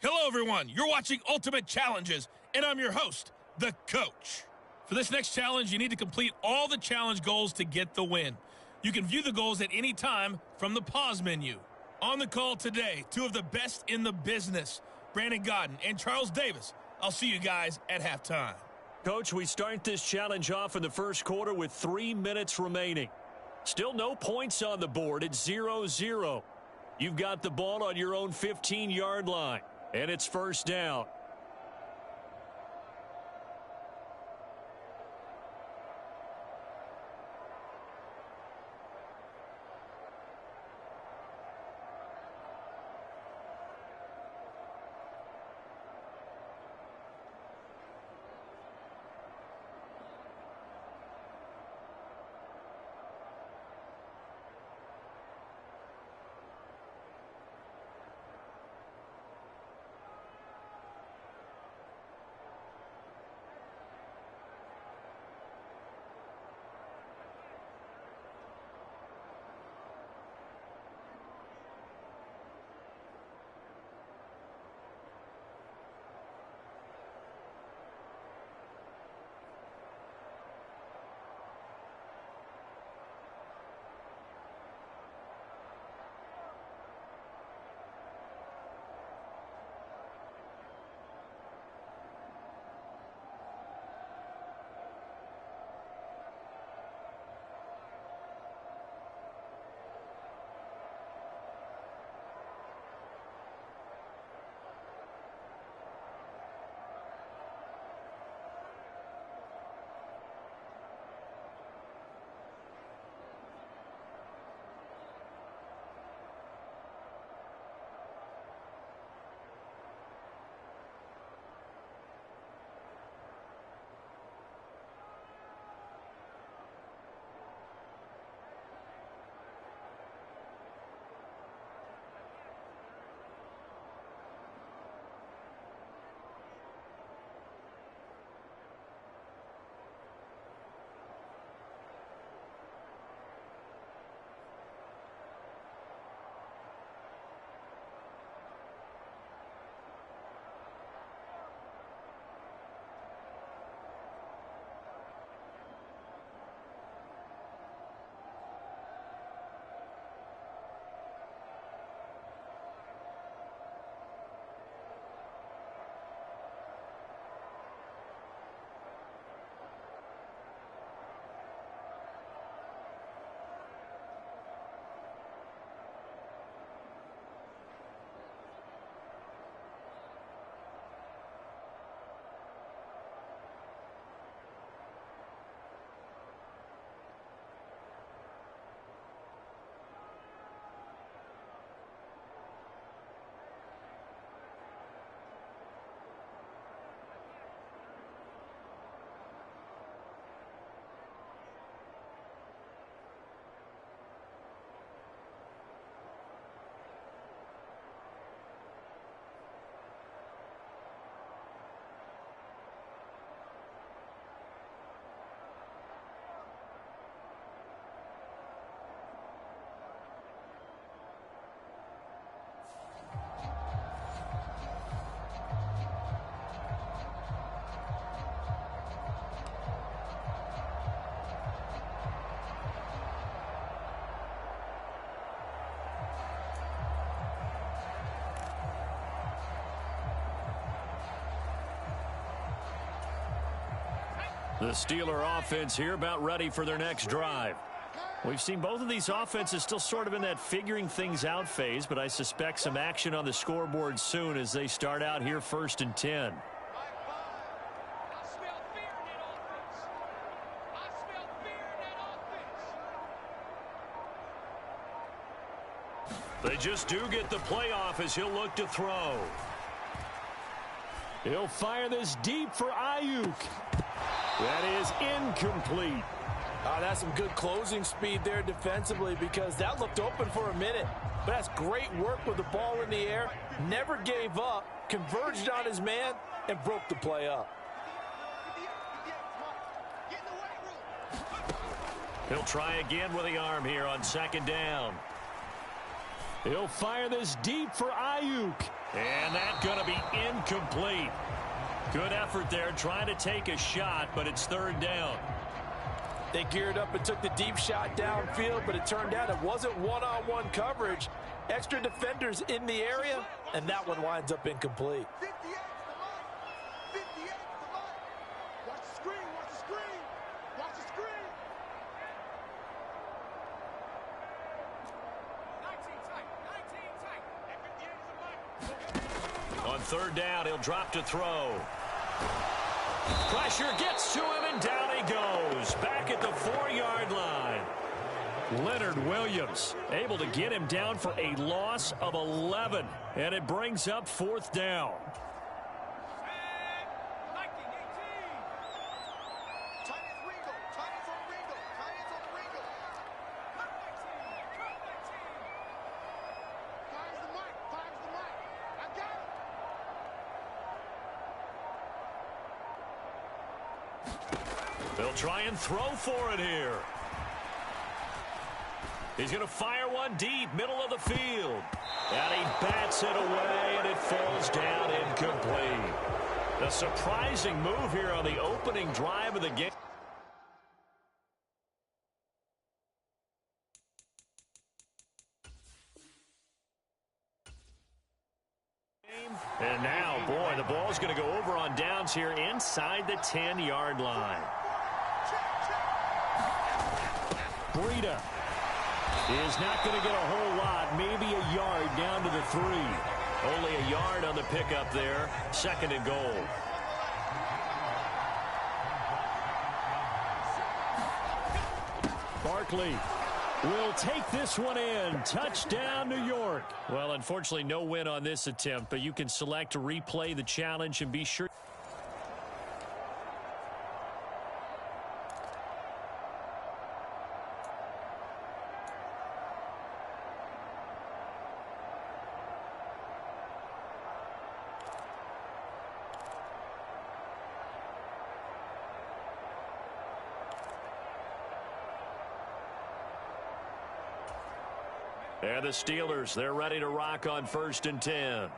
Hello, everyone. You're watching Ultimate Challenges, and I'm your host, the Coach. For this next challenge, you need to complete all the challenge goals to get the win. You can view the goals at any time from the pause menu. On the call today, two of the best in the business, Brandon Godden and Charles Davis. I'll see you guys at halftime. Coach, we start this challenge off in the first quarter with 3 minutes remaining. Still no points on the board. It's 0-0. You've got the ball on your own 15-yard line, and it's first down. The Steeler offense here about ready for their next drive. We've seen both of these offenses still sort of in that figuring things out phase, but I suspect some action on the scoreboard soon as they start out here 1st and 10. They just do get the playoff as he'll look to throw. He'll fire this deep for Ayuk. That is incomplete. That's some good closing speed there defensively because that looked open for a minute. But that's great work with the ball in the air. Never gave up, converged on his man, and broke the play up. He'll try again with the arm here on 2nd down. He'll fire this deep for Ayuk. And that's going to be incomplete. Good effort there trying to take a shot, but it's third down. They geared up and took the deep shot downfield, but it turned out it wasn't one-on-one coverage. Extra defenders in the area, and that one winds up incomplete. 58 to the line. 58 to the line. Watch the screen. Watch the screen. Watch the screen. 19 tight. 19 tight. 58 to the line. On third down, he'll drop to throw. Pressure gets to him, and down he goes. Back at the 4-yard line. Leonard Williams able to get him down for a loss of 11. And it brings up fourth down. They'll try and throw for it here. He's going to fire one deep, middle of the field. And he bats it away, and it falls down incomplete. A surprising move here on the opening drive of the game. And now, boy, the ball's going to go over on downs here inside the 10-yard line. Breida is not going to get a whole lot, maybe a yard down to the 3. Only a yard on the pickup there. Second and goal. Barkley will take this one in. Touchdown, New York. Well, unfortunately, no win on this attempt, but you can select to replay the challenge and be sure. And the Steelers, they're ready to rock on 1st and 10.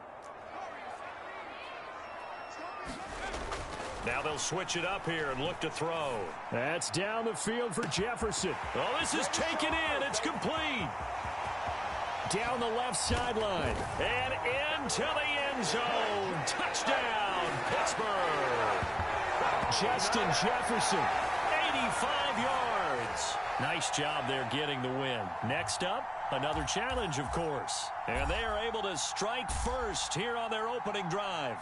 Now they'll switch it up here and look to throw. That's down the field for Jefferson. Oh, this is taken in. It's complete. Down the left sideline. And into the end zone. Touchdown, Pittsburgh. Justin Jefferson. 85 yards. Nice job there getting the win. Next up, another challenge, of course. And they are able to strike first here on their opening drive.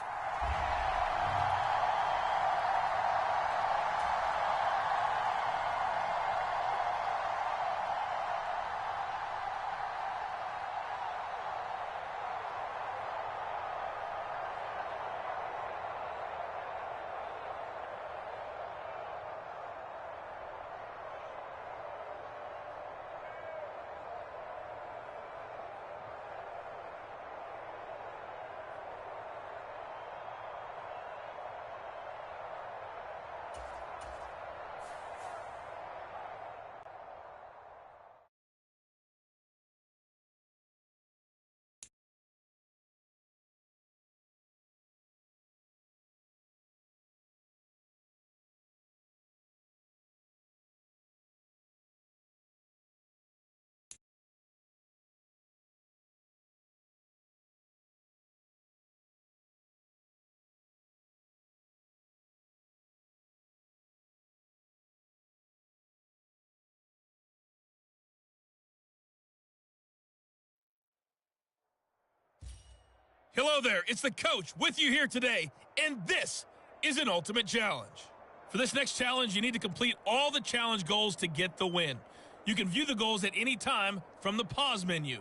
Hello there, it's the coach with you here today, and this is an ultimate challenge. For this next challenge, you need to complete all the challenge goals to get the win. You can view the goals at any time from the pause menu.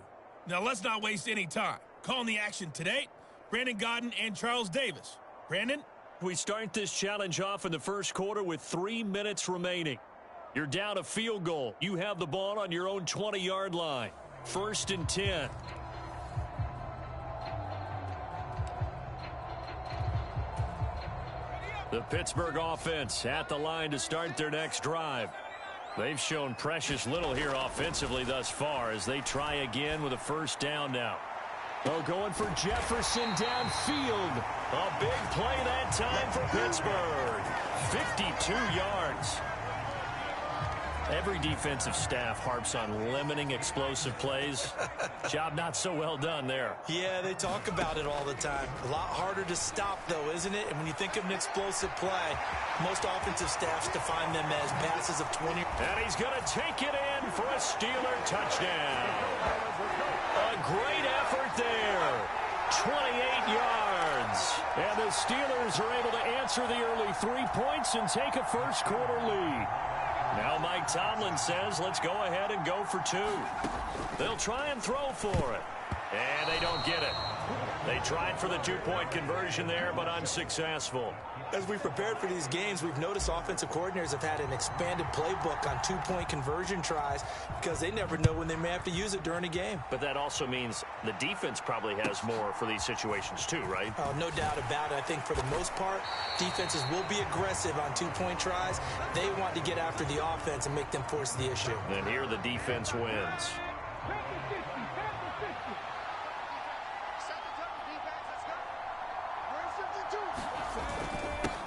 Now let's not waste any time. Calling the action today, Brandon Godden and Charles Davis. Brandon? We start this challenge off in the first quarter with 3 minutes remaining. You're down a field goal. You have the ball on your own 20-yard line. 1st and 10. The Pittsburgh offense at the line to start their next drive. They've shown precious little here offensively thus far as they try again with a first down now. Oh, going for Jefferson downfield. A big play that time for Pittsburgh. 52 yards. Every defensive staff harps on limiting explosive plays. Job not so well done there. Yeah, they talk about it all the time. A lot harder to stop, though, isn't it? And when you think of an explosive play, most offensive staffs define them as passes of 20. And he's going to take it in for a Steeler touchdown. A great effort there. 28 yards. And the Steelers are able to answer the early 3 points and take a first-quarter lead. Now Mike Tomlin says, let's go ahead and go for 2. They'll try and throw for it. And they don't get it. They tried for the 2-point conversion there, but unsuccessful. As we've prepared for these games, we've noticed offensive coordinators have had an expanded playbook on 2-point conversion tries because they never know when they may have to use it during a game. But that also means the defense probably has more for these situations too, right? Oh, no doubt about it. I think for the most part, defenses will be aggressive on 2-point tries. They want to get after the offense and make them force the issue. And here the defense wins.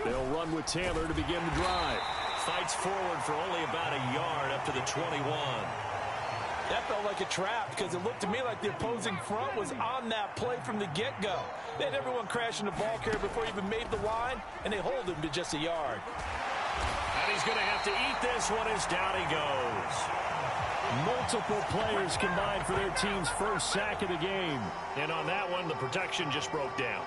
They'll run with Taylor to begin the drive. Fights forward for only about a yard up to the 21. That felt like a trap because it looked to me like the opposing front was on that play from the get-go. They had everyone crashing the ball carrier before he even made the line, and they hold him to just a yard. And he's going to have to eat this one as down he goes. Multiple players combined for their team's first sack of the game. And on that one, the protection just broke down.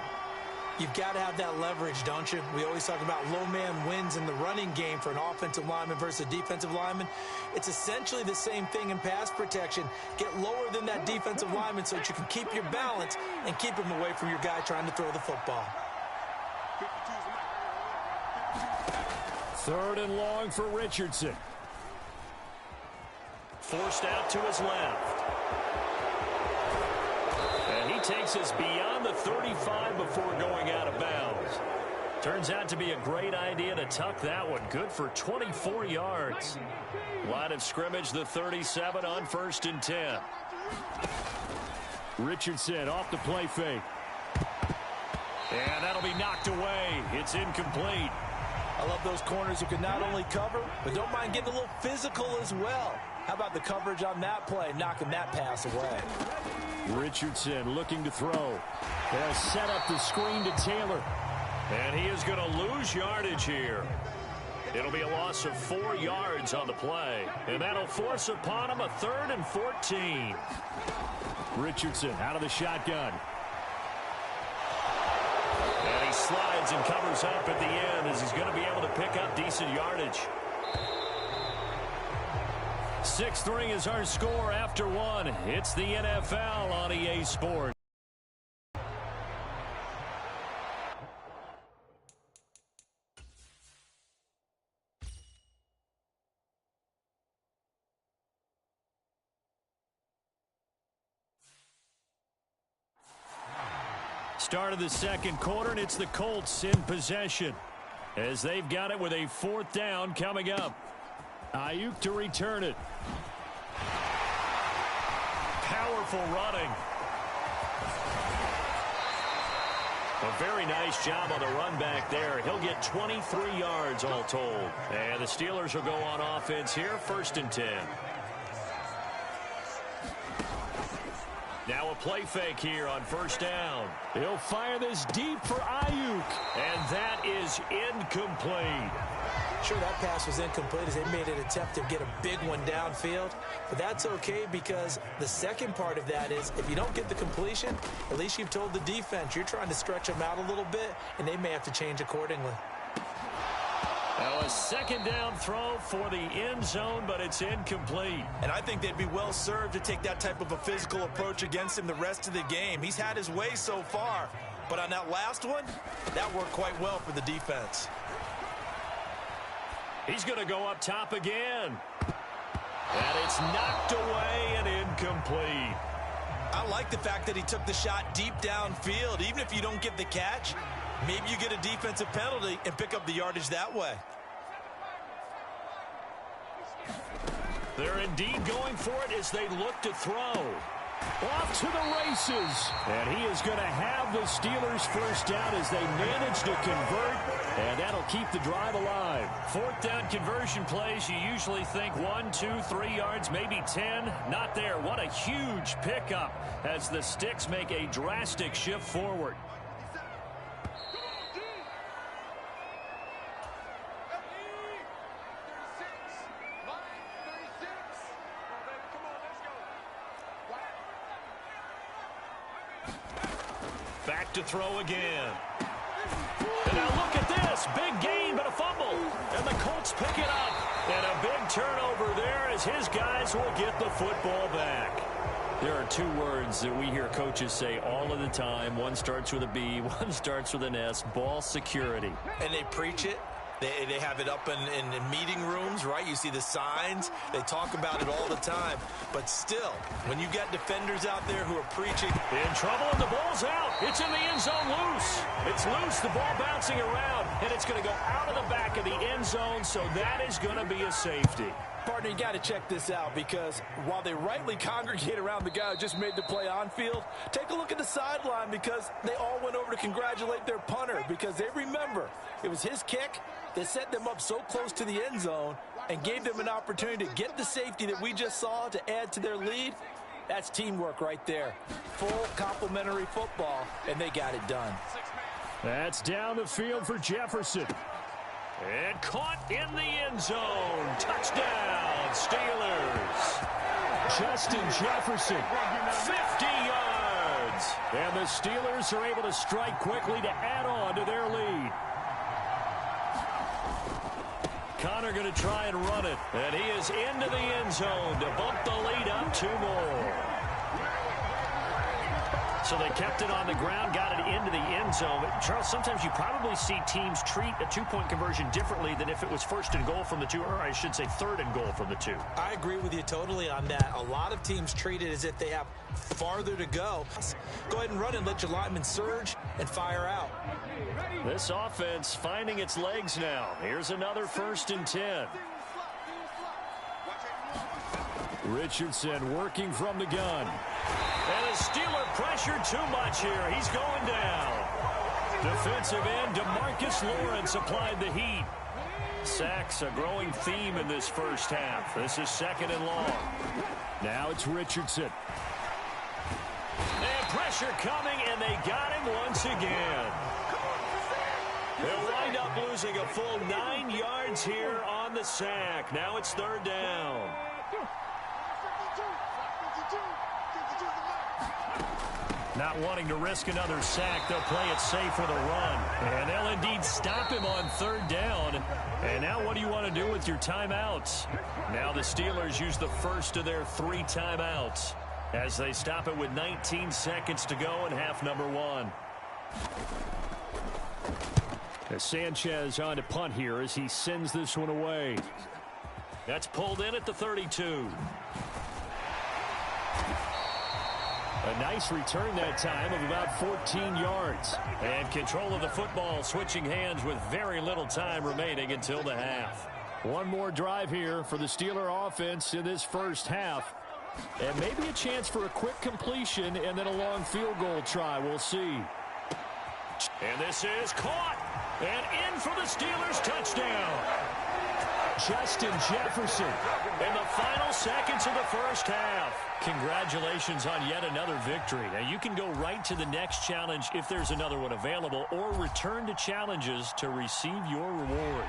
You've got to have that leverage, don't you? We always talk about low man wins in the running game for an offensive lineman versus a defensive lineman. It's essentially the same thing in pass protection. Get lower than that defensive lineman so that you can keep your balance and keep him away from your guy trying to throw the football. 3rd and long for Richardson. Forced out to his left. And he takes us beyond the 35 before going out of bounds. Turns out to be a great idea to tuck that one. Good for 24 yards. Line of scrimmage, the 37 on 1st and 10. Richardson off the play fake. And that'll be knocked away. It's incomplete. I love those corners who can not only cover, but don't mind getting a little physical as well. How about the coverage on that play, knocking that pass away? Richardson looking to throw. They'll set up the screen to Taylor. And he is going to lose yardage here. It'll be a loss of 4 yards on the play. And that'll force upon him a 3rd and 14. Richardson out of the shotgun. And he slides and covers up at the end as he's going to be able to pick up decent yardage. 6-3 is our score after 1. It's the NFL on EA Sports. Start of the 2nd quarter, and it's the Colts in possession as they've got it with a 4th down coming up. Ayuk to return it. Powerful running. A very nice job on the run back there. He'll get 23 yards all told. And the Steelers will go on offense here, 1st and 10. Now a play fake here on 1st down. He'll fire this deep for Ayuk. And that is incomplete. Sure, that pass was incomplete as they made an attempt to get a big one downfield. But that's okay because the second part of that is if you don't get the completion, at least you've told the defense you're trying to stretch them out a little bit, and they may have to change accordingly. Now a 2nd down throw for the end zone, but it's incomplete. And I think they'd be well served to take that type of a physical approach against him the rest of the game. He's had his way so far, but on that last one, that worked quite well for the defense. He's going to go up top again. And it's knocked away and incomplete. I like the fact that he took the shot deep downfield. Even if you don't get the catch, maybe you get a defensive penalty and pick up the yardage that way. They're indeed going for it as they look to throw. Off to the races. And he is going to have the Steelers first down as they manage to convert. And that'll keep the drive alive. Fourth down conversion plays, you usually think 1, 2, 3 yards, maybe 10. Not there. What a huge pickup as the Sticks make a drastic shift forward. Back to throw again. And now look at this. Big gain, but a fumble. And the Colts pick it up. And a big turnover there as his guys will get the football back. There are two words that we hear coaches say all of the time. One starts with a B, one starts with an S. Ball security. And they preach it. They have it up in meeting rooms, right? You see the signs. They talk about it all the time. But still, when you got defenders out there who are preaching. In trouble, and the ball's out. It's in the end zone loose. It's loose, the ball bouncing around, and it's going to go out of the back of the end zone, so that is going to be a safety. Partner, you got to check this out because while they rightly congregate around the guy who just made the play on field, take a look at the sideline because they all went over to congratulate their punter because they remember it was his kick that set them up so close to the end zone and gave them an opportunity to get the safety that we just saw to add to their lead. That's teamwork right there. Full complementary football, and they got it done. That's down the field for Jefferson. And caught in the end zone. Touchdown, Steelers. Justin Jefferson. 50 yards. And the Steelers are able to strike quickly to add on to their lead. Connor going to try and run it. And he is into the end zone to bump the lead up 2 more. So they kept it on the ground, got it into the end zone. Charles, sometimes you probably see teams treat a two-point conversion differently than if it was first and goal from the 2, or I should say third and goal from the 2. I agree with you totally on that. A lot of teams treat it as if they have farther to go. Go ahead and run and let your linemen surge and fire out. This offense finding its legs now. Here's another 1st and 10. Richardson working from the gun. And a Steeler pressure too much here. He's going down. Defensive end DeMarcus Lawrence applied the heat. Sacks a growing theme in this first half. This is 2nd and long. Now it's Richardson. And pressure coming, and they got him once again. They'll wind up losing a full 9 yards here on the sack. Now it's 3rd down. Not wanting to risk another sack, they'll play it safe with a run. And they'll indeed stop him on 3rd down. And now what do you want to do with your timeouts? Now the Steelers use the first of their 3 timeouts as they stop it with 19 seconds to go in half number 1. Sanchez on to punt here as he sends this one away. That's pulled in at the 32. A nice return that time of about 14 yards. And control of the football switching hands with very little time remaining until the half. One more drive here for the Steeler offense in this first half. And maybe a chance for a quick completion and then a long field goal try. We'll see. And this is caught. And in for the Steelers touchdown. Justin Jefferson. In the final seconds of the first half. Congratulations on yet another victory. Now you can go right to the next challenge if there's another one available, or return to challenges to receive your reward.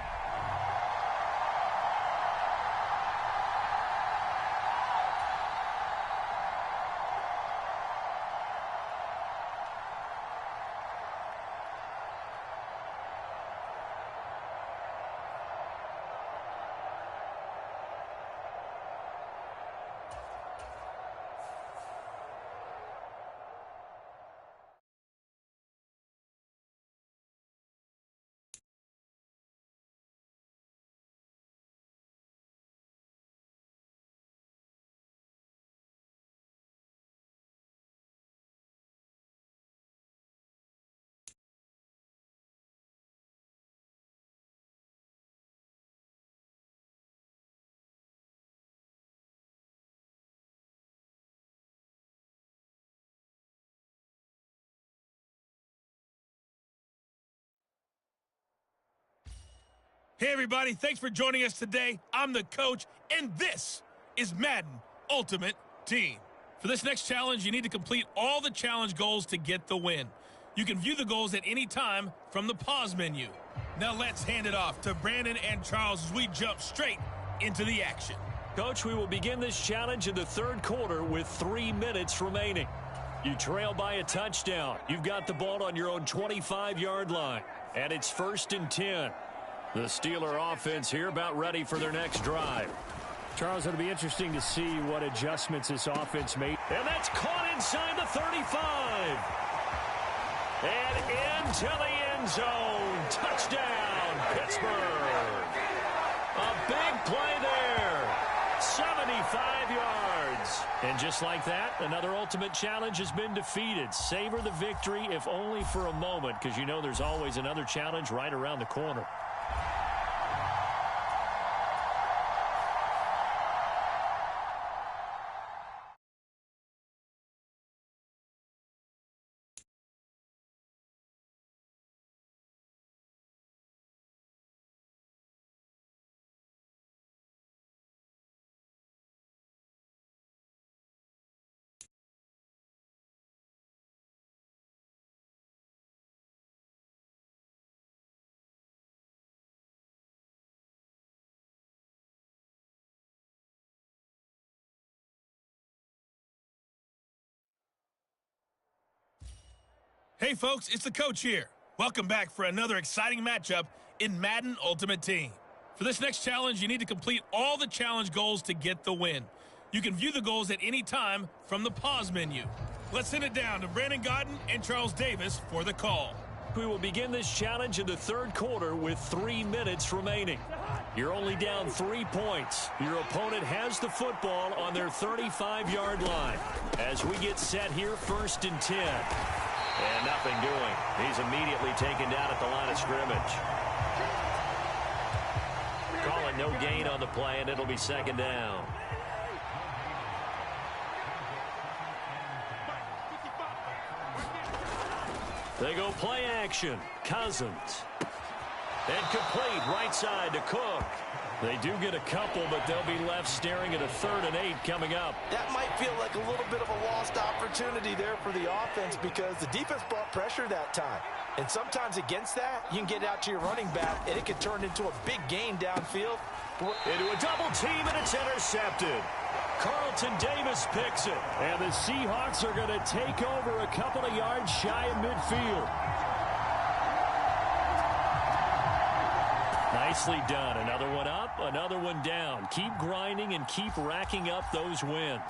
Hey, everybody. Thanks for joining us today. I'm the coach, and this is Madden Ultimate Team. For this next challenge, you need to complete all the challenge goals to get the win. You can view the goals at any time from the pause menu. Now let's hand it off to Brandon and Charles as we jump straight into the action. Coach, we will begin this challenge in the third quarter with 3 minutes remaining. You trail by a touchdown. You've got the ball on your own 25-yard line, and it's 1st and 10. The Steeler offense here about ready for their next drive. Charles, it'll be interesting to see what adjustments this offense made. And that's caught inside the 35. And into the end zone. Touchdown, Pittsburgh. A big play there. 75 yards. And just like that, another ultimate challenge has been defeated. Savor the victory, if only for a moment, because you know there's always another challenge right around the corner. Hey, folks, it's the coach here. Welcome back for another exciting matchup in Madden Ultimate Team. For this next challenge, you need to complete all the challenge goals to get the win. You can view the goals at any time from the pause menu. Let's send it down to Brandon Godden and Charles Davis for the call. We will begin this challenge in the third quarter with 3 minutes remaining. You're only down 3 points. Your opponent has the football on their 35-yard line. As we get set here, 1st and 10. And nothing doing. He's immediately taken down at the line of scrimmage. Calling no gain on the play, and it'll be 2nd down. They go play action. Cousins. And complete right side to Cook. They do get a couple, but they'll be left staring at a 3rd and 8 coming up. That might feel like a little bit of a lost opportunity there for the offense because the defense brought pressure that time. And sometimes against that, you can get out to your running back, and it could turn into a big gain downfield. Into a double team, and it's intercepted. Carlton Davis picks it. And the Seahawks are going to take over a couple of yards shy of midfield. Nicely done. Another one up, another one down. Keep grinding and keep racking up those wins.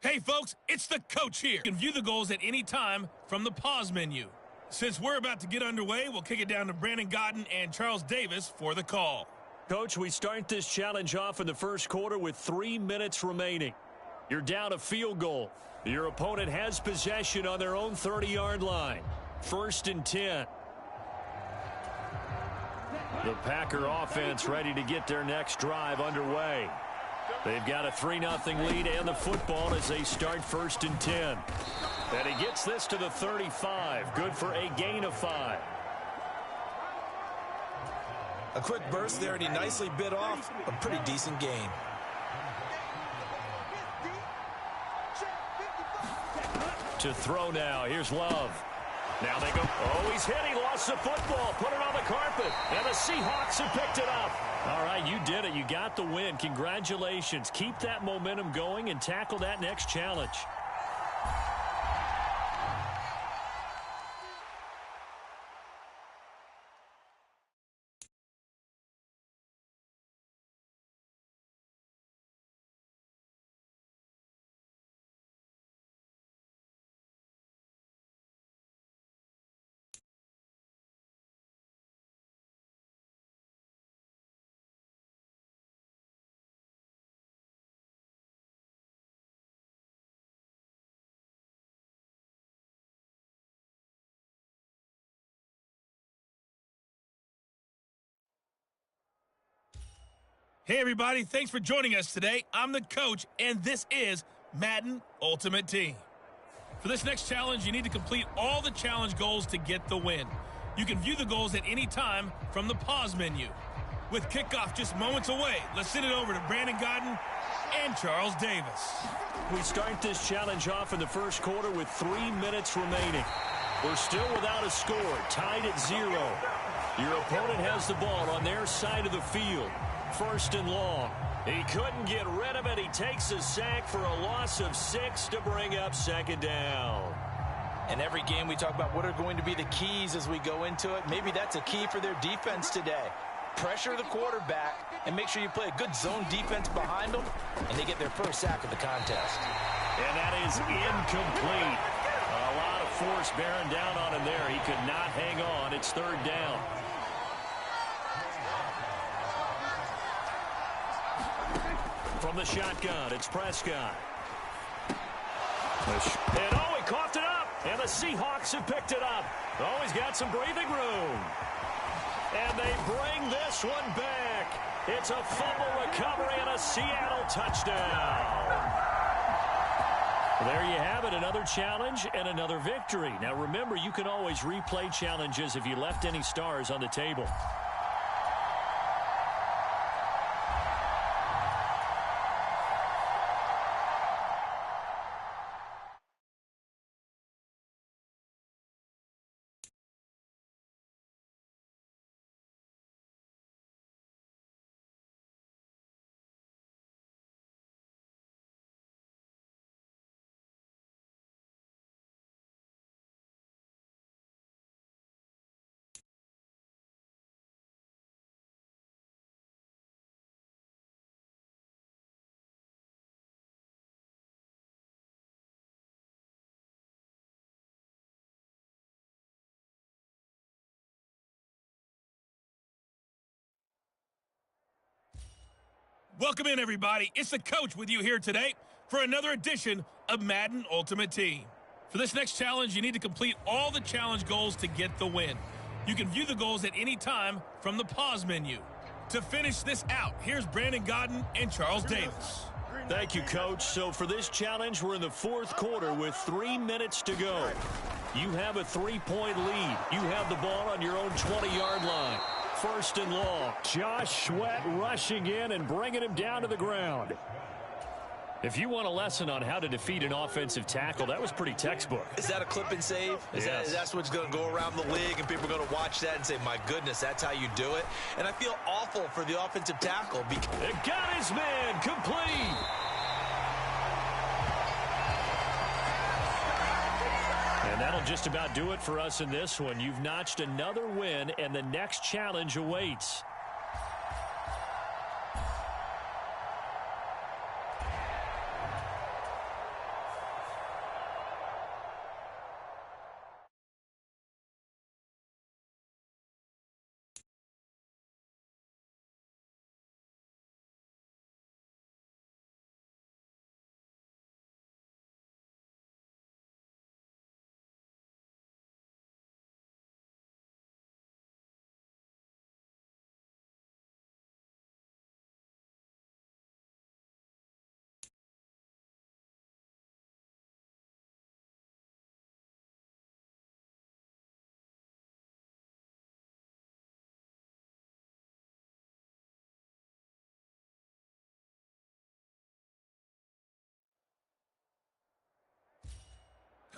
Hey, folks, it's the coach here. You can view the goals at any time from the pause menu. Since we're about to get underway, we'll kick it down to Brandon Godden and Charles Davis for the call. Coach, we start this challenge off in the first quarter with 3 minutes remaining. You're down a field goal. Your opponent has possession on their own 30-yard line. 1st and 10. The Packer offense ready to get their next drive underway. They've got a 3-0 lead and the football as they start 1st and 10. And he gets this to the 35. Good for a gain of 5. A quick burst there, and he nicely bit off a pretty decent gain. To throw now. Here's Love. Now they go. Oh, he's hit. He lost the football. Put it on the carpet. And the Seahawks have picked it up. All right, you did it. You got the win. Congratulations. Keep that momentum going and tackle that next challenge. Hey, everybody. Thanks for joining us today. I'm the coach, and this is Madden Ultimate Team. For this next challenge, you need to complete all the challenge goals to get the win. You can view the goals at any time from the pause menu. With kickoff just moments away, let's send it over to Brandon Godden and Charles Davis. We start this challenge off in the first quarter with 3 minutes remaining. We're still without a score, tied at 0. Your opponent has the ball on their side of the field. First and long. He couldn't get rid of it. He takes a sack for a loss of 6 to bring up second down. In every game we talk about what are going to be the keys as we go into it. Maybe that's a key for their defense today. Pressure the quarterback and make sure you play a good zone defense behind them, and they get their first sack of the contest. And that is incomplete. A lot of force bearing down on him there. He could not hang on. It's third down. From the shotgun, it's Prescott. And oh, he coughed it up. And the Seahawks have picked it up. Oh, he's got some breathing room. And they bring this one back. It's a fumble recovery and a Seattle touchdown. There you have it, another challenge and another victory. Now remember, you can always replay challenges if you left any stars on the table. Welcome in, everybody. It's the coach with you here today for another edition of Madden Ultimate Team. For this next challenge, you need to complete all the challenge goals to get the win. You can view the goals at any time from the pause menu. To finish this out, here's Brandon Godden and Charles Davis. Thank you, Coach. So for this challenge, we're in the fourth quarter with 3 minutes to go. You have a 3-point lead. You have the ball on your own 20-yard line. First and long. Josh Sweat rushing in and bringing him down to the ground. If you want a lesson on how to defeat an offensive tackle, that was pretty textbook. Is that a clip and save? That's what's going to go around the league, and people are going to watch that and say, my goodness, that's how you do it? And I feel awful for the offensive tackle. It got his man complete. And that'll just about do it for us in this one. You've notched another win, and the next challenge awaits.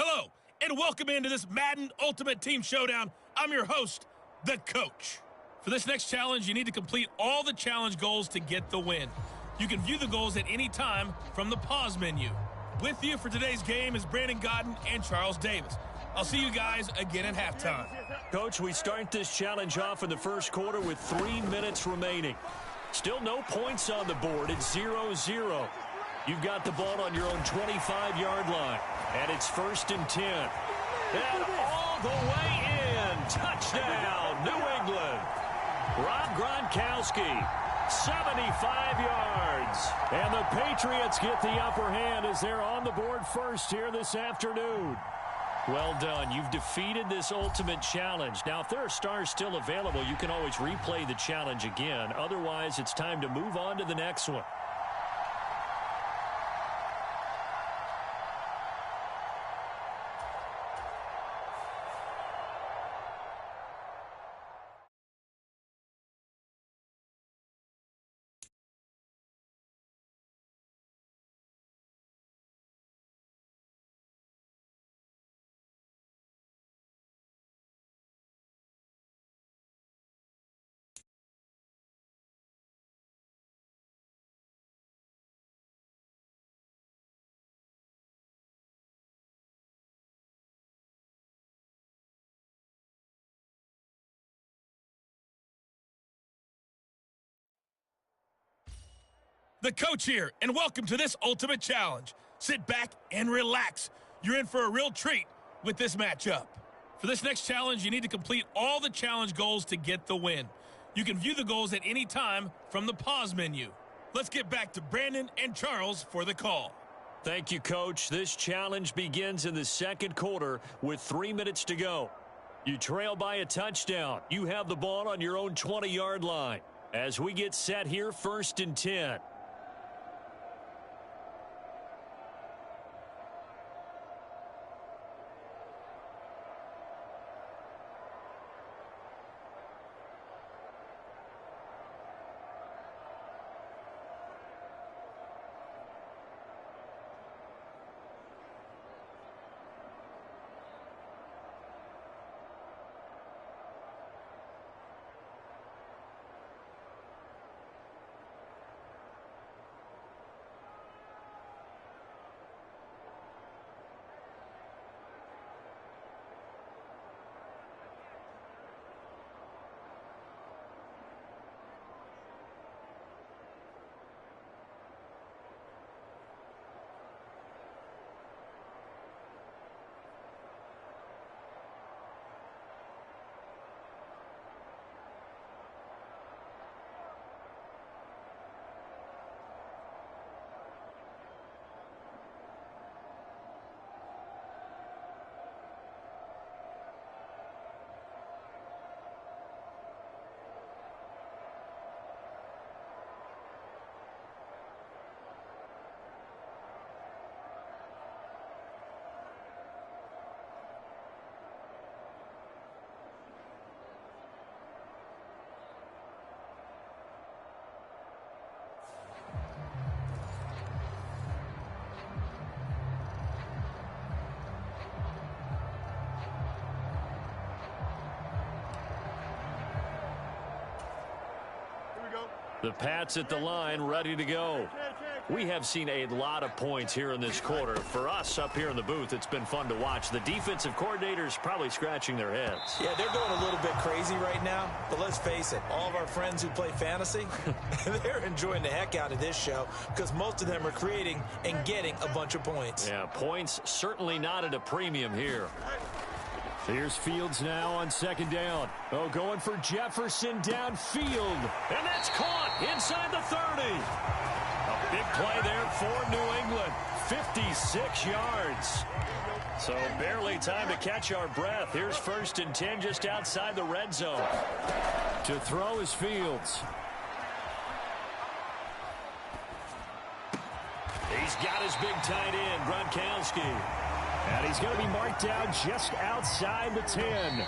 Hello, and welcome into this Madden Ultimate Team Showdown. I'm your host, the coach. For this next challenge, you need to complete all the challenge goals to get the win. You can view the goals at any time from the pause menu. With you for today's game is Brandon Godden and Charles Davis. I'll see you guys again at halftime. Coach, we start this challenge off in the first quarter with 3 minutes remaining. Still no points on the board. It's 0-0. You've got the ball on your own 25-yard line. And it's first and 10. And all the way in. Touchdown, New England. Rob Gronkowski, 75 yards. And the Patriots get the upper hand as they're on the board first here this afternoon. Well done. You've defeated this ultimate challenge. Now, if there are stars still available, you can always replay the challenge again. Otherwise, it's time to move on to the next one. The coach here, and welcome to this ultimate challenge. Sit back and relax. You're in for a real treat with this matchup. For this next challenge, you need to complete all the challenge goals to get the win. You can view the goals at any time from the pause menu. Let's get back to Brandon and Charles for the call. Thank you, Coach. This challenge begins in the second quarter with 3 minutes to go. You trail by a touchdown. You have the ball on your own 20-yard line. As we get set here, 1st and 10. The Pats at the line, ready to go. We have seen a lot of points here in this quarter. For us up here in the booth, it's been fun to watch. The defensive coordinators probably scratching their heads. Yeah, they're going a little bit crazy right now, but let's face it, all of our friends who play fantasy, they're enjoying the heck out of this show because most of them are creating and getting a bunch of points. Yeah, points certainly not at a premium here. Here's Fields now on 2nd down. Oh, going for Jefferson downfield. And that's caught inside the 30. A big play there for New England. 56 yards. So barely time to catch our breath. Here's 1st and 10 just outside the red zone. To throw is Fields. He's got his big tight end, Gronkowski. And he's going to be marked down just outside the 10.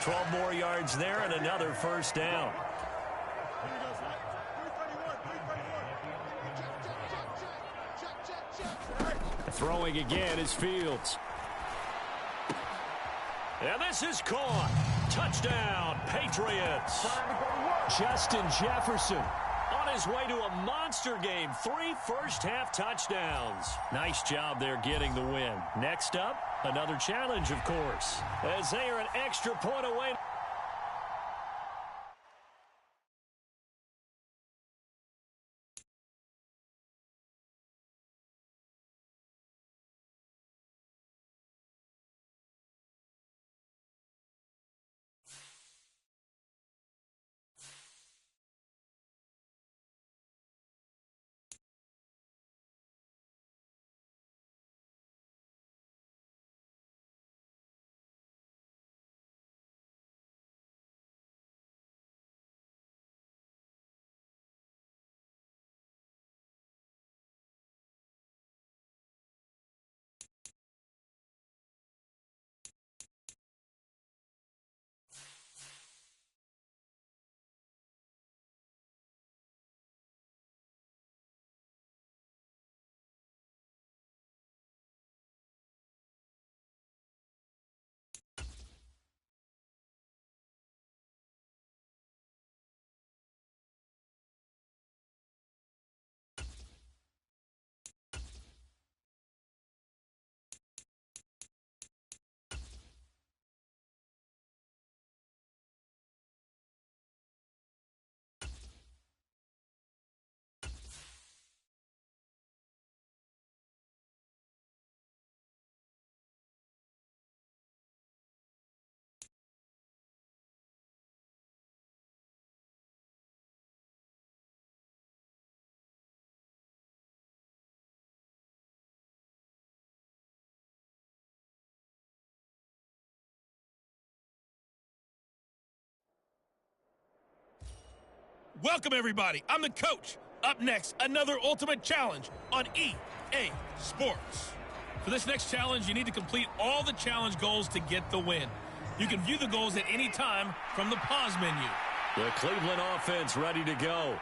12 more yards there and another 1st down. Throwing again is Fields. And this is caught. Touchdown, Patriots. Justin Jefferson. On his way to a monster game. 3 first-half touchdowns. Nice job there getting the win. Next up, another challenge, of course, as they are an extra point away. Welcome, everybody. I'm the coach. Up next, another ultimate challenge on EA Sports. For this next challenge, you need to complete all the challenge goals to get the win. You can view the goals at any time from the pause menu. The Cleveland offense ready to go.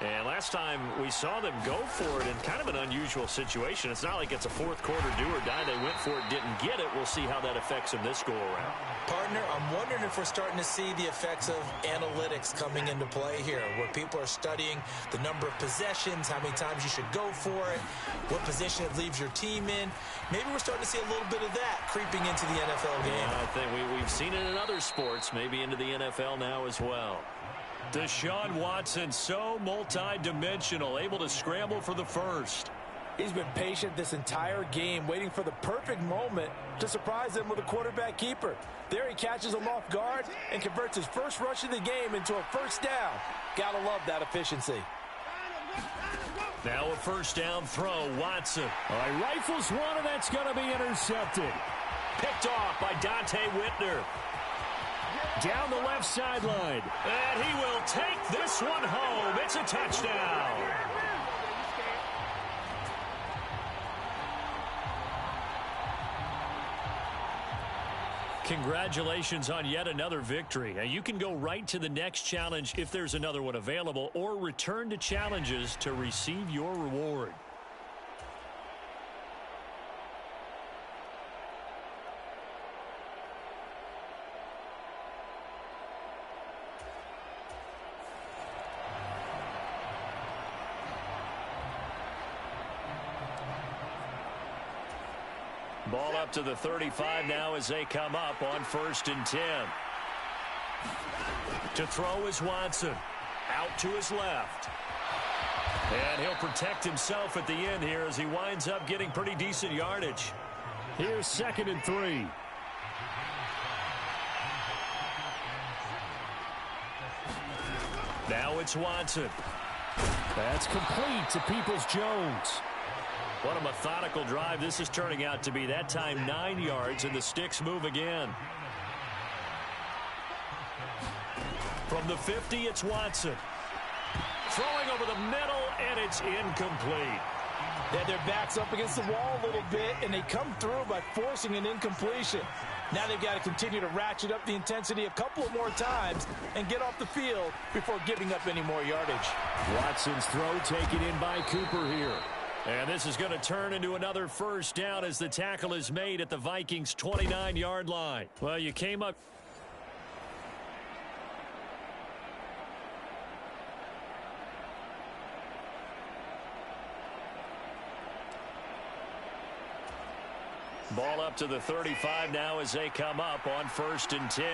And last time we saw them go for it in kind of an unusual situation. It's not like it's a fourth quarter do or die. They went for it, didn't get it. We'll see how that affects them this go-around. Partner, I'm wondering if we're starting to see the effects of analytics coming into play here, where people are studying the number of possessions, how many times you should go for it, what position it leaves your team in. Maybe we're starting to see a little bit of that creeping into the NFL game. Yeah, I think we've seen it in other sports, maybe into the NFL now as well. Deshaun Watson, so multi-dimensional, able to scramble for the first. He's been patient this entire game, waiting for the perfect moment to surprise them with a quarterback keeper. There he catches him off guard and converts his first rush of the game into a first down. Gotta love that efficiency. Now a first down throw, Watson. All right, rifles one, and that's going to be intercepted. Picked off by Dante Whitner. Down the left sideline. And he will take this one home. It's a touchdown. Congratulations on yet another victory. Now you can go right to the next challenge if there's another one available, or return to challenges to receive your reward. Ball up to the 35 now as they come up on 1st and 10. To throw is Watson. Out to his left. And he'll protect himself at the end here as he winds up getting pretty decent yardage. Here's 2nd and 3. Now it's Watson. That's complete to Peoples-Jones. What a methodical drive this is turning out to be. That time 9 yards, and the sticks move again. From the 50, it's Watson. Throwing over the middle, and it's incomplete. They had their backs up against the wall a little bit, and they come through by forcing an incompletion. Now they've got to continue to ratchet up the intensity a couple of more times and get off the field before giving up any more yardage. Watson's throw taken in by Cooper here. And this is going to turn into another first down as the tackle is made at the Vikings' 29-yard line. Well, you came up. Ball up to the 35 now as they come up on 1st and 10.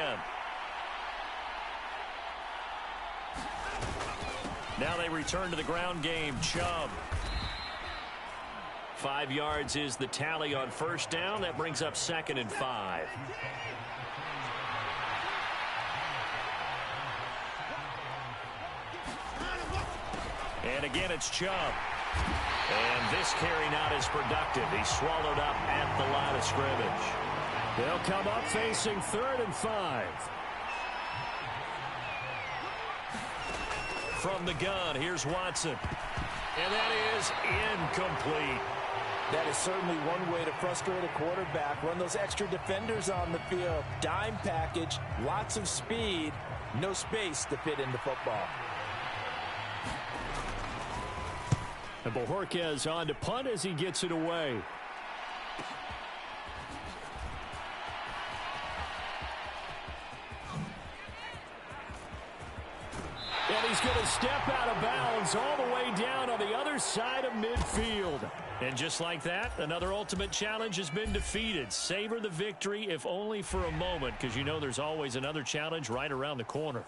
Now they return to the ground game. Chubb. 5 yards is the tally on 1st down. That brings up 2nd and 5. And again, it's Chubb. And this carry not as productive. He's swallowed up at the line of scrimmage. They'll come up facing 3rd and 5. From the gun, here's Watson. And that is incomplete. That is certainly one way to frustrate a quarterback. Run those extra defenders on the field. Dime package, lots of speed, no space to fit into football. And Bojorquez on to punt as he gets it away. And he's going to step out of bounds all the way down on the other side of midfield. And just like that, another ultimate challenge has been defeated. Savor the victory, if only for a moment, because you know there's always another challenge right around the corner.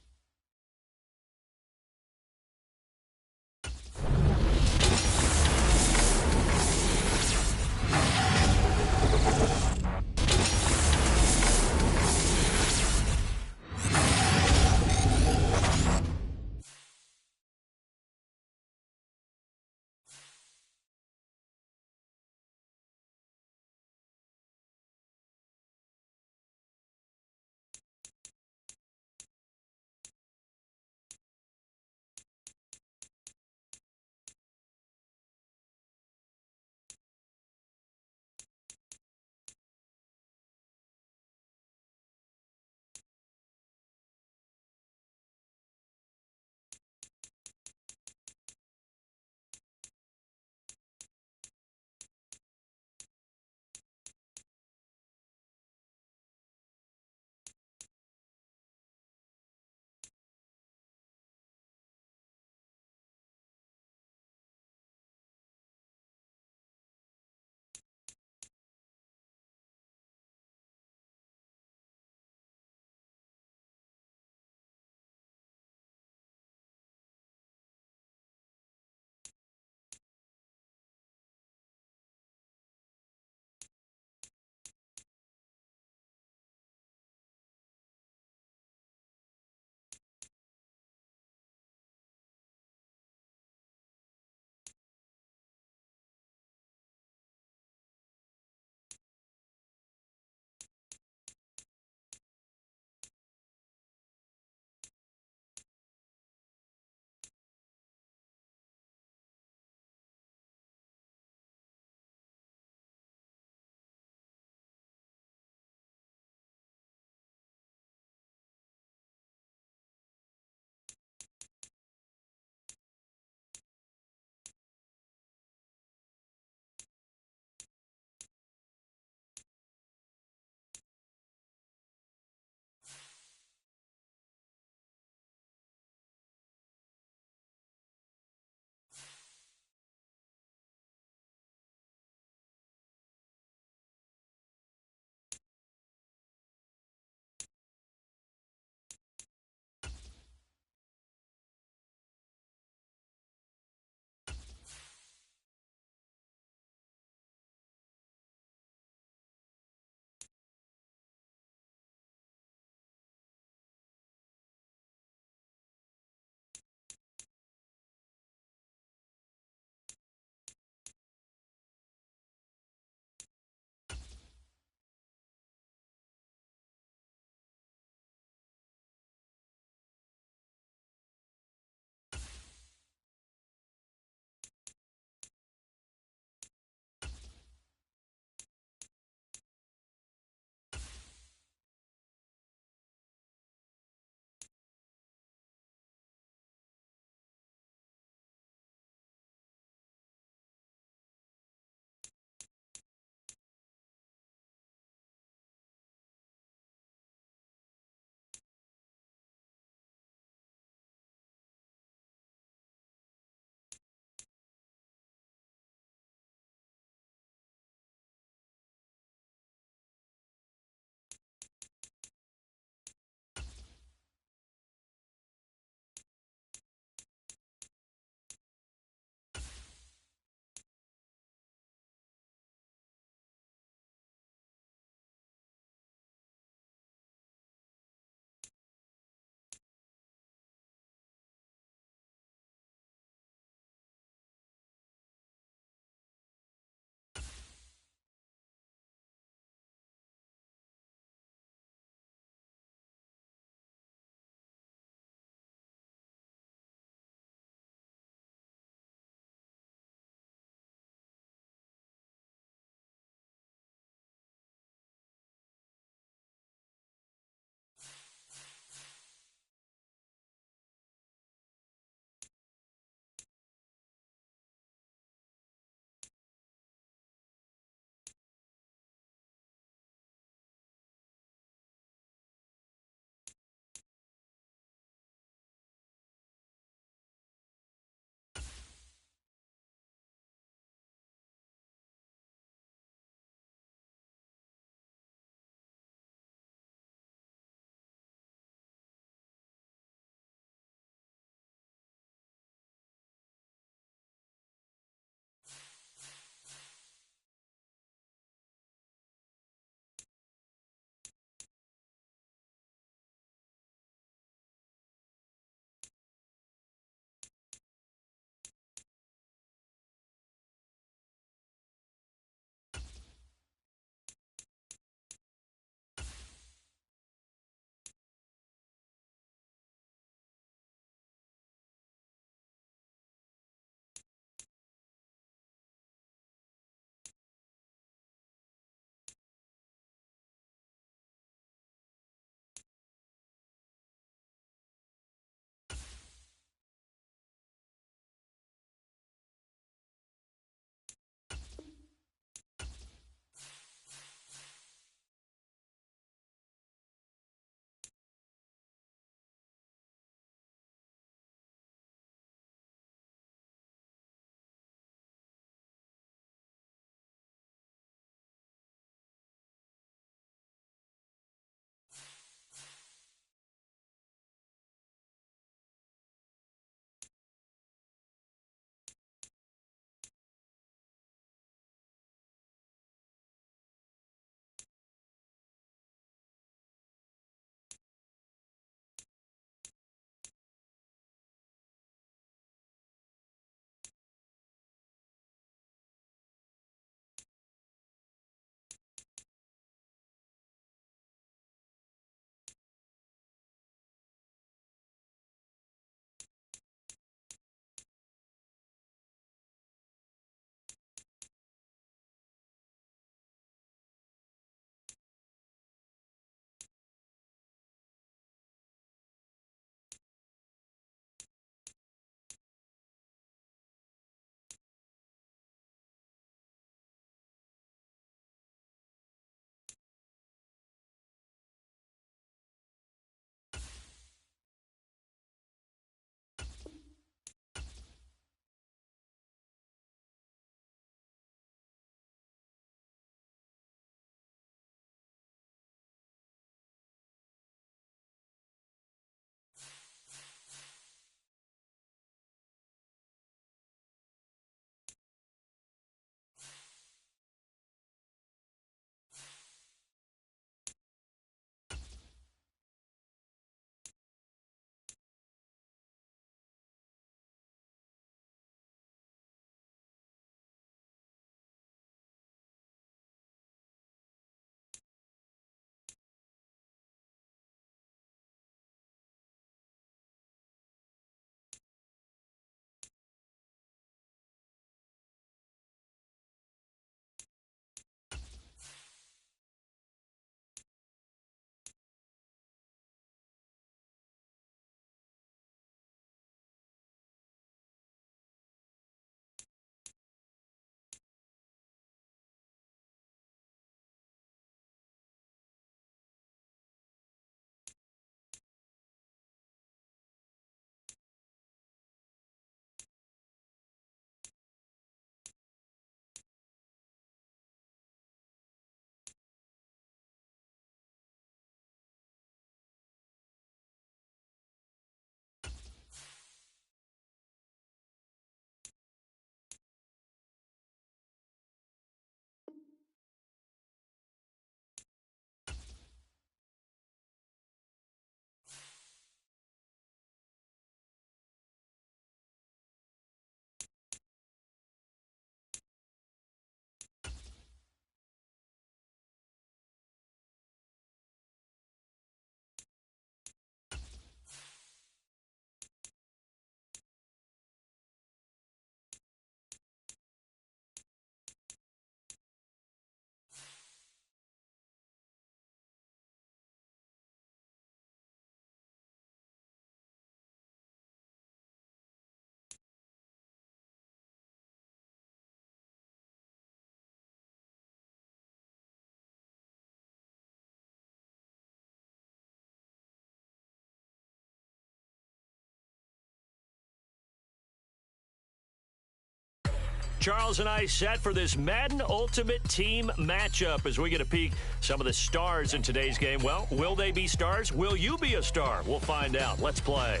Charles and I set for this Madden Ultimate Team matchup as we get a peek some of the stars in today's game. Well, will they be stars? Will you be a star? We'll find out. Let's play.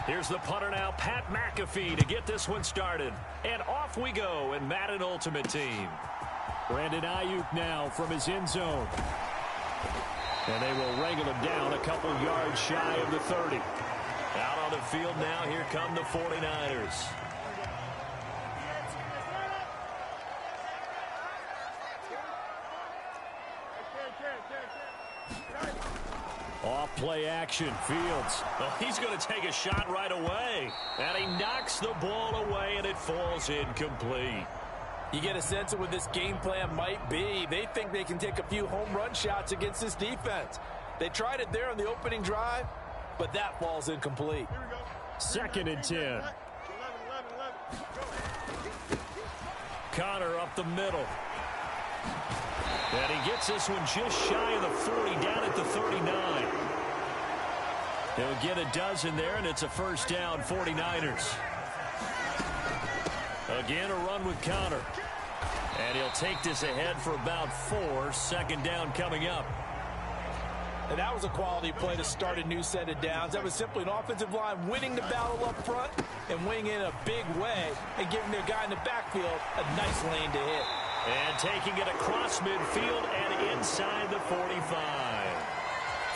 Here's the punter now, Pat McAfee, to get this one started. And off we go in Madden Ultimate Team. Brandon Ayuk now from his end zone. And they will wrangle him down a couple yards shy of the 30. Out on the field now, here come the 49ers. Off play action, Fields. Well, he's going to take a shot right away. And he knocks the ball away, and it falls incomplete. You get a sense of what this game plan might be. They think they can take a few home run shots against this defense. They tried it there on the opening drive, but that falls incomplete. 2nd and 10. Connor up the middle. And he gets this one just shy of the 40, down at the 39. He'll get a dozen there, and it's a first down, 49ers. Again, a run with Connor. And he'll take this ahead for about 4. 2nd down coming up. And that was a quality play to start a new set of downs. That was simply an offensive line winning the battle up front and winning in a big way and giving their guy in the backfield a nice lane to hit. And taking it across midfield and inside the 45.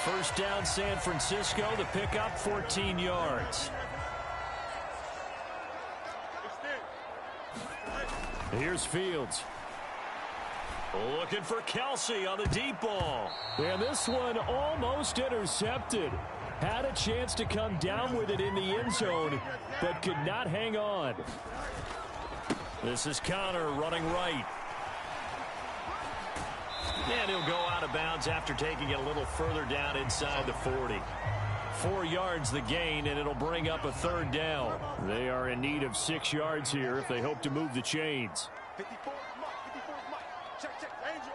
First down, San Francisco. The pickup, 14 yards. Here's Fields. Looking for Kelsey on the deep ball. And this one almost intercepted. Had a chance to come down with it in the end zone, but could not hang on. This is Connor running right. And he'll go out of bounds after taking it a little further down inside the 40. 4 yards the gain, and it'll bring up a 3rd down. They are in need of 6 yards here if they hope to move the chains. 54 check. Angel.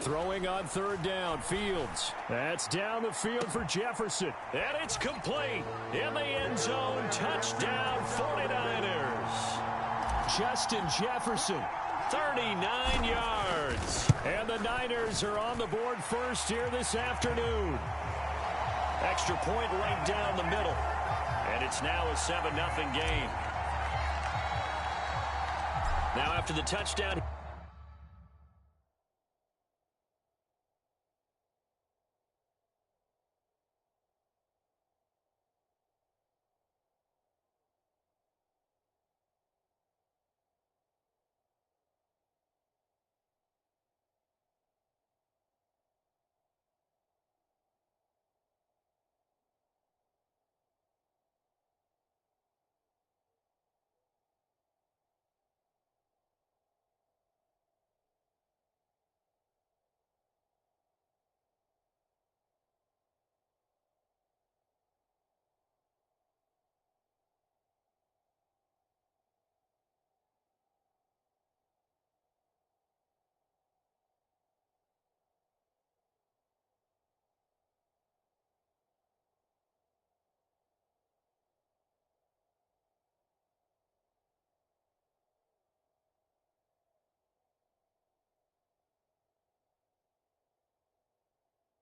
Throwing on 3rd down, Fields. That's down the field for Jefferson. And it's complete. In the end zone, touchdown 49ers. Justin Jefferson. 39 yards. And the Niners are on the board first here this afternoon. Extra point right down the middle. And it's now a 7-0 game. Now after the touchdown.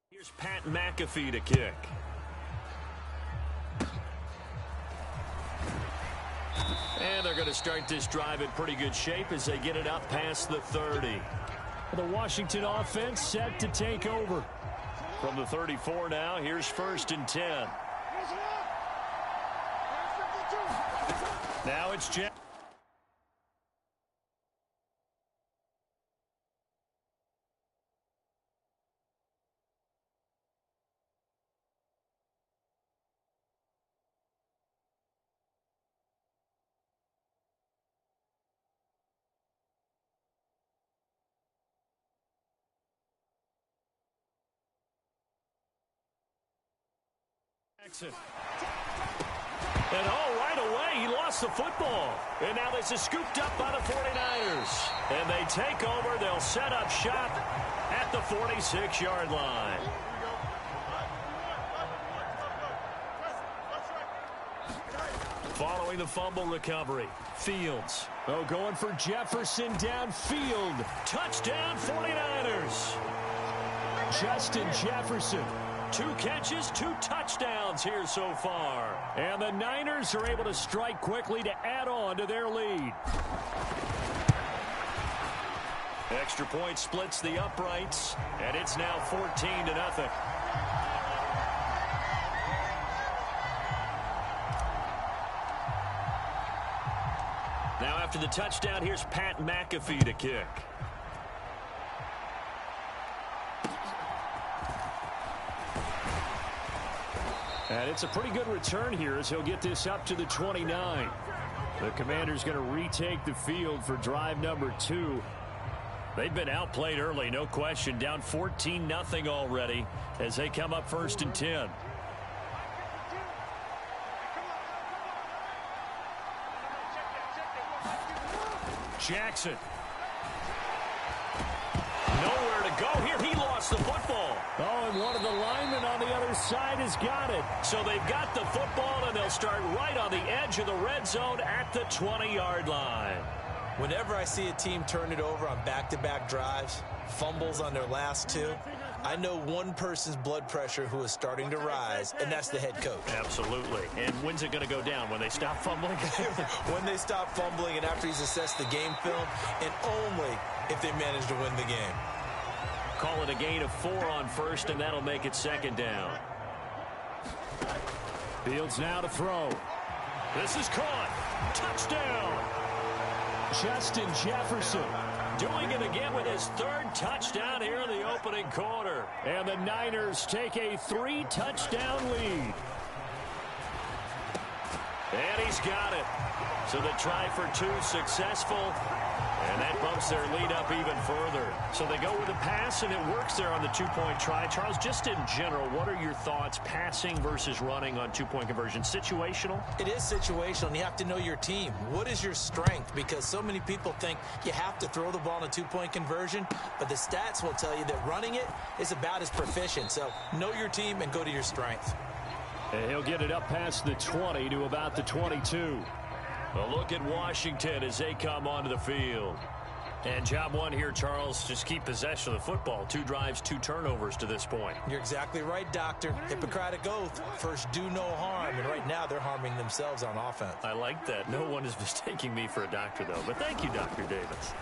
Here's Pat McAfee to kick. And they're going to start this drive in pretty good shape as they get it up past the 30. The Washington offense set to take over. From the 34 now, here's 1st and 10. Now it's Jeff. And right away, he lost the football. And now this is scooped up by the 49ers. And they take over. They'll set up shop at the 46-yard line. Following the fumble recovery, Fields. Going for Jefferson downfield. Touchdown 49ers. Justin Jefferson. 2 catches, 2 touchdowns here so far. And the Niners are able to strike quickly to add on to their lead. Extra point splits the uprights, and it's now 14-0. Now after the touchdown, here's Pat McAfee to kick. And it's a pretty good return here as he'll get this up to the 29. The Commander's going to retake the field for drive number 2. They've been outplayed early, no question. Down 14-0 already as they come up 1st and 10. Jackson. Nowhere to go here. He lost the football. And one of the linemen on the other side has got it. So they've got the football, and they'll start right on the edge of the red zone at the 20-yard line. Whenever I see a team turn it over on back-to-back drives, fumbles on their last 2, I know one person's blood pressure who is starting to rise, and that's the head coach. Absolutely. And when's it going to go down? When they stop fumbling? When they stop fumbling and after he's assessed the game film, and only if they manage to win the game. Call it a gain of 4 on 1st, and that'll make it 2nd down. Fields now to throw. This is caught. Touchdown. Justin Jefferson. Doing it again with his 3rd touchdown here in the opening quarter. And the Niners take a 3-touchdown lead. And he's got it. So the try for 2 successful. And that bumps their lead up even further. So they go with a pass, and it works there on the 2-point try. Charles, just in general, what are your thoughts passing versus running on 2-point conversion? Situational? It is situational, and you have to know your team. What is your strength? Because so many people think you have to throw the ball in a 2-point conversion, but the stats will tell you that running it is about as proficient. So know your team and go to your strength. And he'll get it up past the 20 to about the 22. A look at Washington as they come onto the field. And job 1 here, Charles, just keep possession of the football. 2 drives, 2 turnovers to this point. You're exactly right, Doctor. Hippocratic oath. First, do no harm. And right now, they're harming themselves on offense. I like that. No one is mistaking me for a doctor, though. But thank you, Dr. Davis.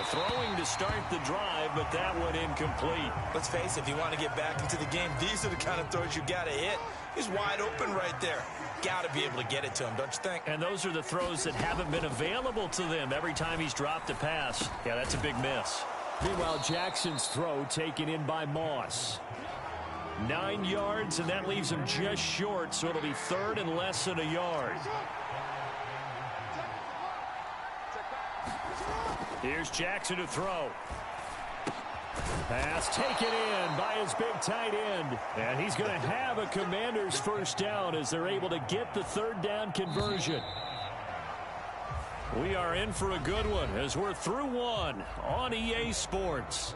Throwing to start the drive, but that one incomplete. Let's face it, if you want to get back into the game, these are the kind of throws you got to hit. He's wide open right there. Got to be able to get it to him, don't you think? And those are the throws that haven't been available to them every time he's dropped a pass. Yeah, that's a big miss. Meanwhile, Jackson's throw taken in by Moss. 9 yards, and that leaves him just short, so it'll be 3rd and less than a yard. Here's Jackson to throw. Pass taken in by his big tight end. And he's going to have a Commander's 1st down as they're able to get the 3rd down conversion. We are in for a good one as we're through 1 on EA Sports.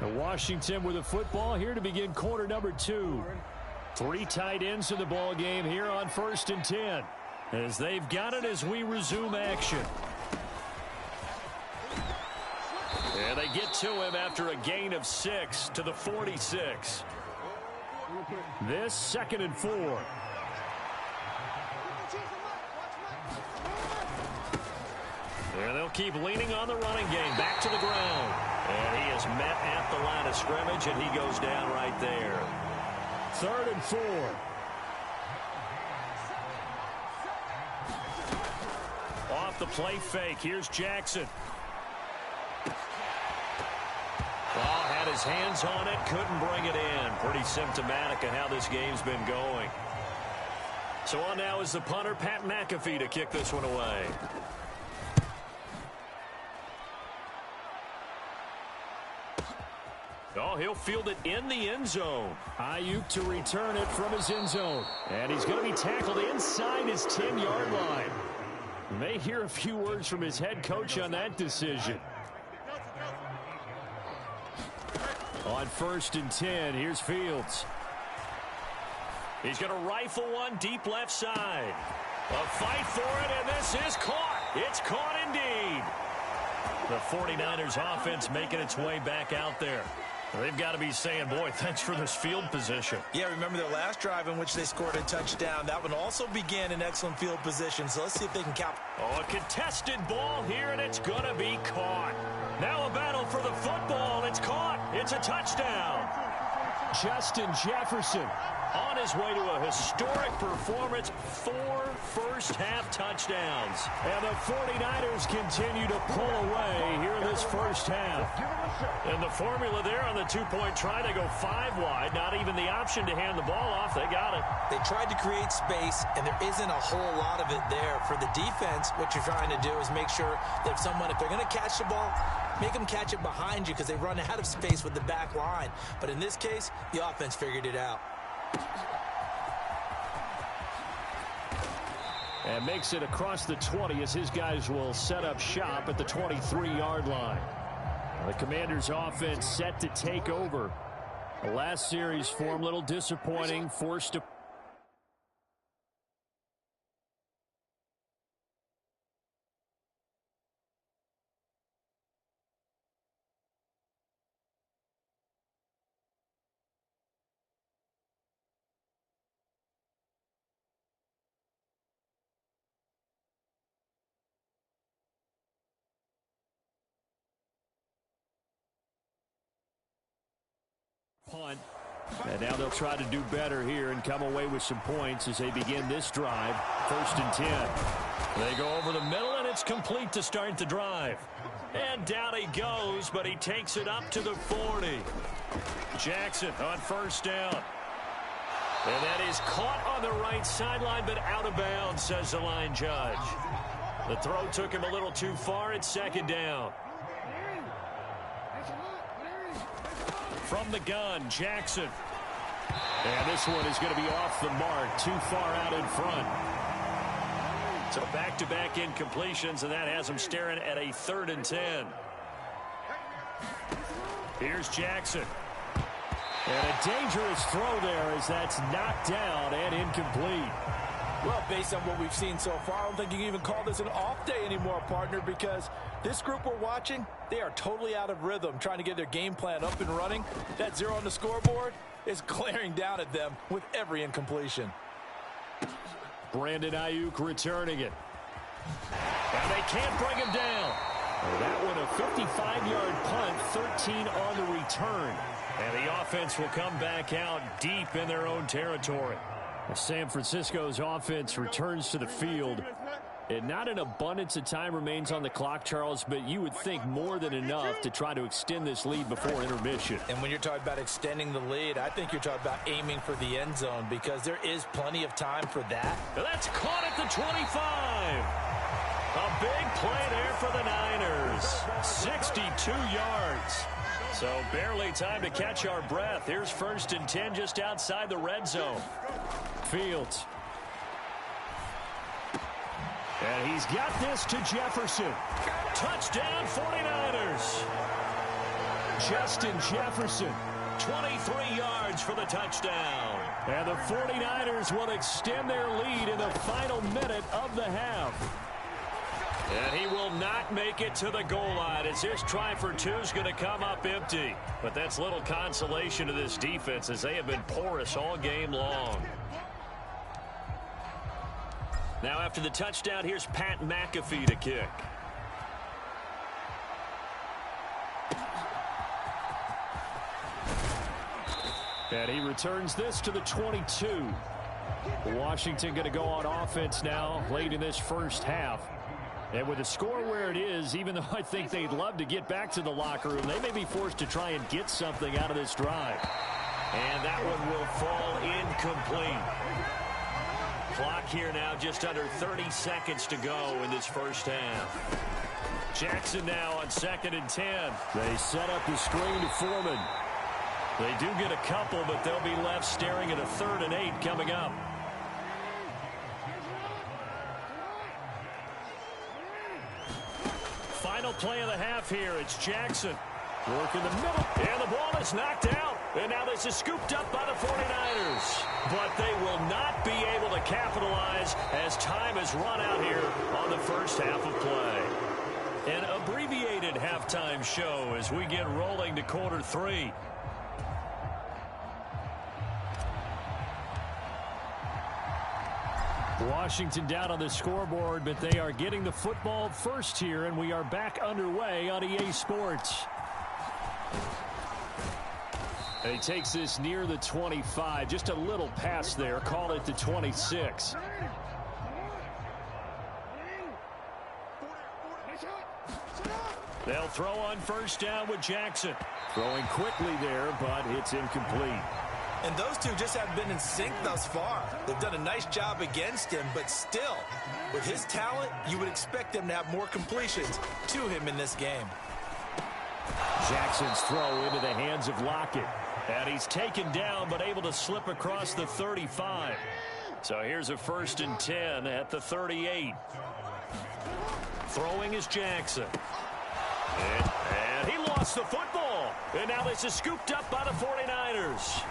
Washington with the football here to begin quarter number 2. 3 tight ends in the ball game here on 1st and 10. As they've got it as we resume action. And they get to him after a gain of 6 to the 46. This 2nd and 4. And they'll keep leaning on the running game. Back to the ground. And he is met at the line of scrimmage, and he goes down right there. 3rd and 4. Off the play fake. Here's Jackson. Ball had his hands on it, couldn't bring it in. Pretty symptomatic of how this game's been going. So on now is the punter, Pat McAfee, to kick this one away. Oh, he'll field it in the end zone. Ayuk to return it from his end zone. And he's going to be tackled inside his 10-yard line. May hear a few words from his head coach on that decision. On 1st and 10, here's Fields. He's going to rifle one deep left side. A fight for it, and this is caught. It's caught indeed. The 49ers offense making its way back out there. They've got to be saying, boy, thanks for this field position. Yeah, remember their last drive in which they scored a touchdown. That one also began in excellent field position, so let's see if they can cap. Oh, a contested ball here, and it's going to be caught. Now a battle for the football. It's caught. It's a touchdown. Justin Jefferson on his way to a historic performance, 4 first-half touchdowns. And the 49ers continue to pull away here in this first half. And the formula there on the two-point try, they go 5 wide. Not even the option to hand the ball off. They got it. They tried to create space, and there isn't a whole lot of it there. For the defense, what you're trying to do is make sure that if they're going to catch the ball, make them catch it behind you because they run out of space with the back line. But in this case, the offense figured it out. And makes it across the 20 as his guys will set up shop at the 23-yard line. The Commanders' offense set to take over. The last series form a little disappointing, forced to punt. And now they'll try to do better here and come away with some points as they begin this drive. 1st and 10. They go over the middle, and it's complete to start the drive. And down he goes, but he takes it up to the 40. Jackson on 1st down. And that is caught on the right sideline, but out of bounds, says the line judge. The throw took him a little too far. It's 2nd down. From the gun, Jackson. And this one is going to be off the mark, too far out in front. So back-to-back incompletions, and that has him staring at a 3rd and 10. Here's Jackson. And a dangerous throw there as that's knocked down and incomplete. Well, based on what we've seen so far, I don't think you can even call this an off day anymore, partner, because this group we're watching, they are totally out of rhythm, trying to get their game plan up and running. That 0 on the scoreboard is glaring down at them with every incompletion. Brandon Ayuk returning it. And they can't bring him down. That one a 55-yard punt, 13 on the return. And the offense will come back out deep in their own territory. San Francisco's offense returns to the field. And not an abundance of time remains on the clock, Charles, but you would think more than enough to try to extend this lead before intermission. And when you're talking about extending the lead, I think you're talking about aiming for the end zone because there is plenty of time for that. That's caught at the 25. A big play there for the Niners. 62 yards. So barely time to catch our breath. Here's 1st and 10 just outside the red zone. Fields. And he's got this to Jefferson. Touchdown 49ers. Justin Jefferson. 23 yards for the touchdown. And the 49ers will extend their lead in the final minute of the half. And he will not make it to the goal line as this try for 2 is going to come up empty. But that's little consolation to this defense as they have been porous all game long. Now after the touchdown, here's Pat McAfee to kick. And he returns this to the 22. Washington going to go on offense now late in this first half. And with the score where it is, even though I think they'd love to get back to the locker room, they may be forced to try and get something out of this drive. And that one will fall incomplete. Clock here now just under 30 seconds to go in this first half. Jackson now on 2nd and 10. They set up the screen to Foreman. They do get a couple, but they'll be left staring at a 3rd and 8 coming up. Final play of the half here. It's Jackson. Work in the middle. And the ball is knocked out. And now this is scooped up by the 49ers. But they will not be able to capitalize as time has run out here on the first half of play. An abbreviated halftime show as we get rolling to quarter 3. Washington down on the scoreboard, but they are getting the football first here, and we are back underway on EA Sports. And he takes this near the 25, just a little pass there, call it the 26. They'll throw on first down with Jackson. Throwing quickly there, but it's incomplete. And those two just haven't been in sync thus far. They've done a nice job against him, but still, with his talent, you would expect them to have more completions to him in this game. Jackson's throw into the hands of Lockett. And he's taken down, but able to slip across the 35. So here's a 1st and 10 at the 38. Throwing is Jackson. And he lost the football. And now this is scooped up by the 49ers.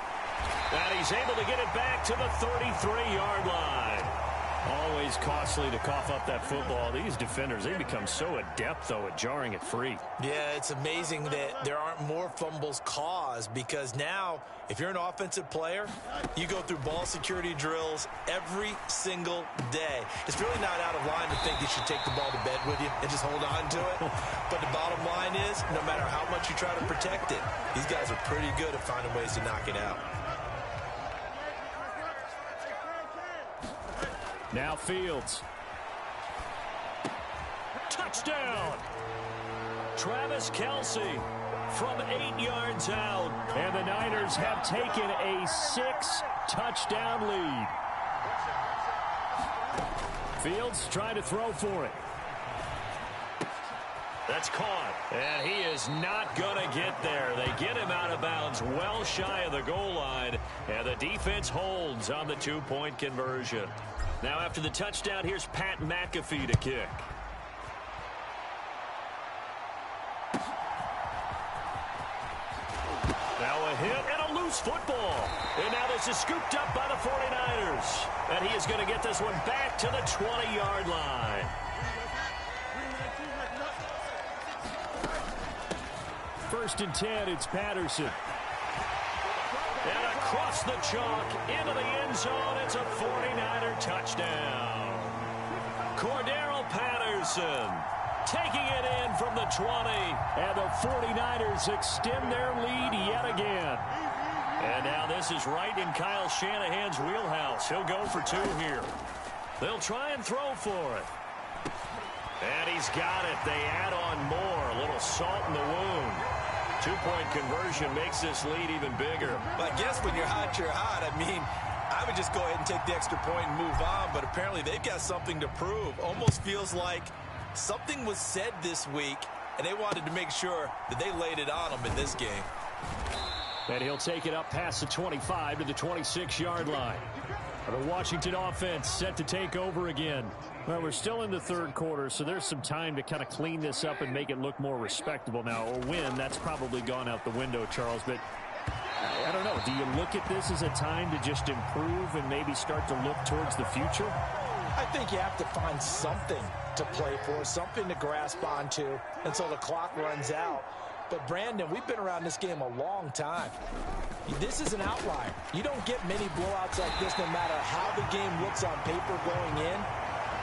And he's able to get it back to the 33-yard line. Always costly to cough up that football. These defenders, they become so adept, though, at jarring it free. Yeah, it's amazing that there aren't more fumbles caused, because now, if you're an offensive player, you go through ball security drills every single day. It's really not out of line to think you should take the ball to bed with you and just hold on to it. But the bottom line is, no matter how much you try to protect it, these guys are pretty good at finding ways to knock it out. Now Fields. Touchdown! Travis Kelce from 8 yards out. And the Niners have taken a 6-touchdown lead. Fields trying to throw for it. That's caught. And he is not going to get there. They get him out of bounds well shy of the goal line. And the defense holds on the 2-point conversion. Now after the touchdown, here's Pat McAfee to kick. Now a hit and a loose football. And now this is scooped up by the 49ers. And he is going to get this one back to the 20-yard line. First and 10, it's Patterson. And across the chalk, into the end zone, it's a 49er touchdown. Cordero Patterson taking it in from the 20. And the 49ers extend their lead yet again. And now this is right in Kyle Shanahan's wheelhouse. He'll go for 2 here. They'll try and throw for it. And he's got it. They add on more. A little salt in the wound. 2-point conversion makes this lead even bigger. But I guess when you're hot, you're hot. I mean, I would just go ahead and take the extra point and move on, but apparently they've got something to prove. Almost feels like something was said this week, and they wanted to make sure that they laid it on them in this game. And he'll take it up past the 25 to the 26-yard line. The Washington offense set to take over again. Well, we're still in the 3rd quarter, so there's some time to kind of clean this up and make it look more respectable. Now, a win, that's probably gone out the window, Charles, but I don't know. Do you look at this as a time to just improve and maybe start to look towards the future? I think you have to find something to play for, something to grasp onto until the clock runs out. But, Brandon, we've been around this game a long time. This is an outlier. You don't get many blowouts like this no matter how the game looks on paper going in.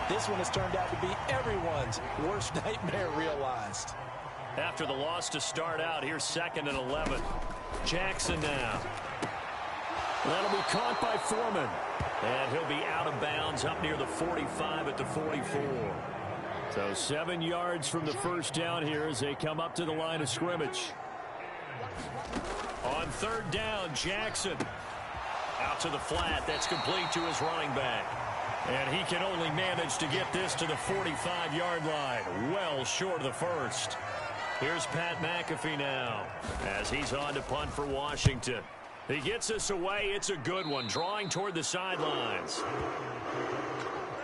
This one has turned out to be everyone's worst nightmare realized. After the loss to start out, here's 2nd and 11. Jackson now. That'll be caught by Foreman. And he'll be out of bounds up near the 45 at the 44. So 7 yards from the first down here as they come up to the line of scrimmage. On 3rd down, Jackson. Out to the flat. That's complete to his running back. And he can only manage to get this to the 45-yard line. Well short of the first. Here's Pat McAfee now as he's on to punt for Washington. He gets us away. It's a good one, drawing toward the sidelines.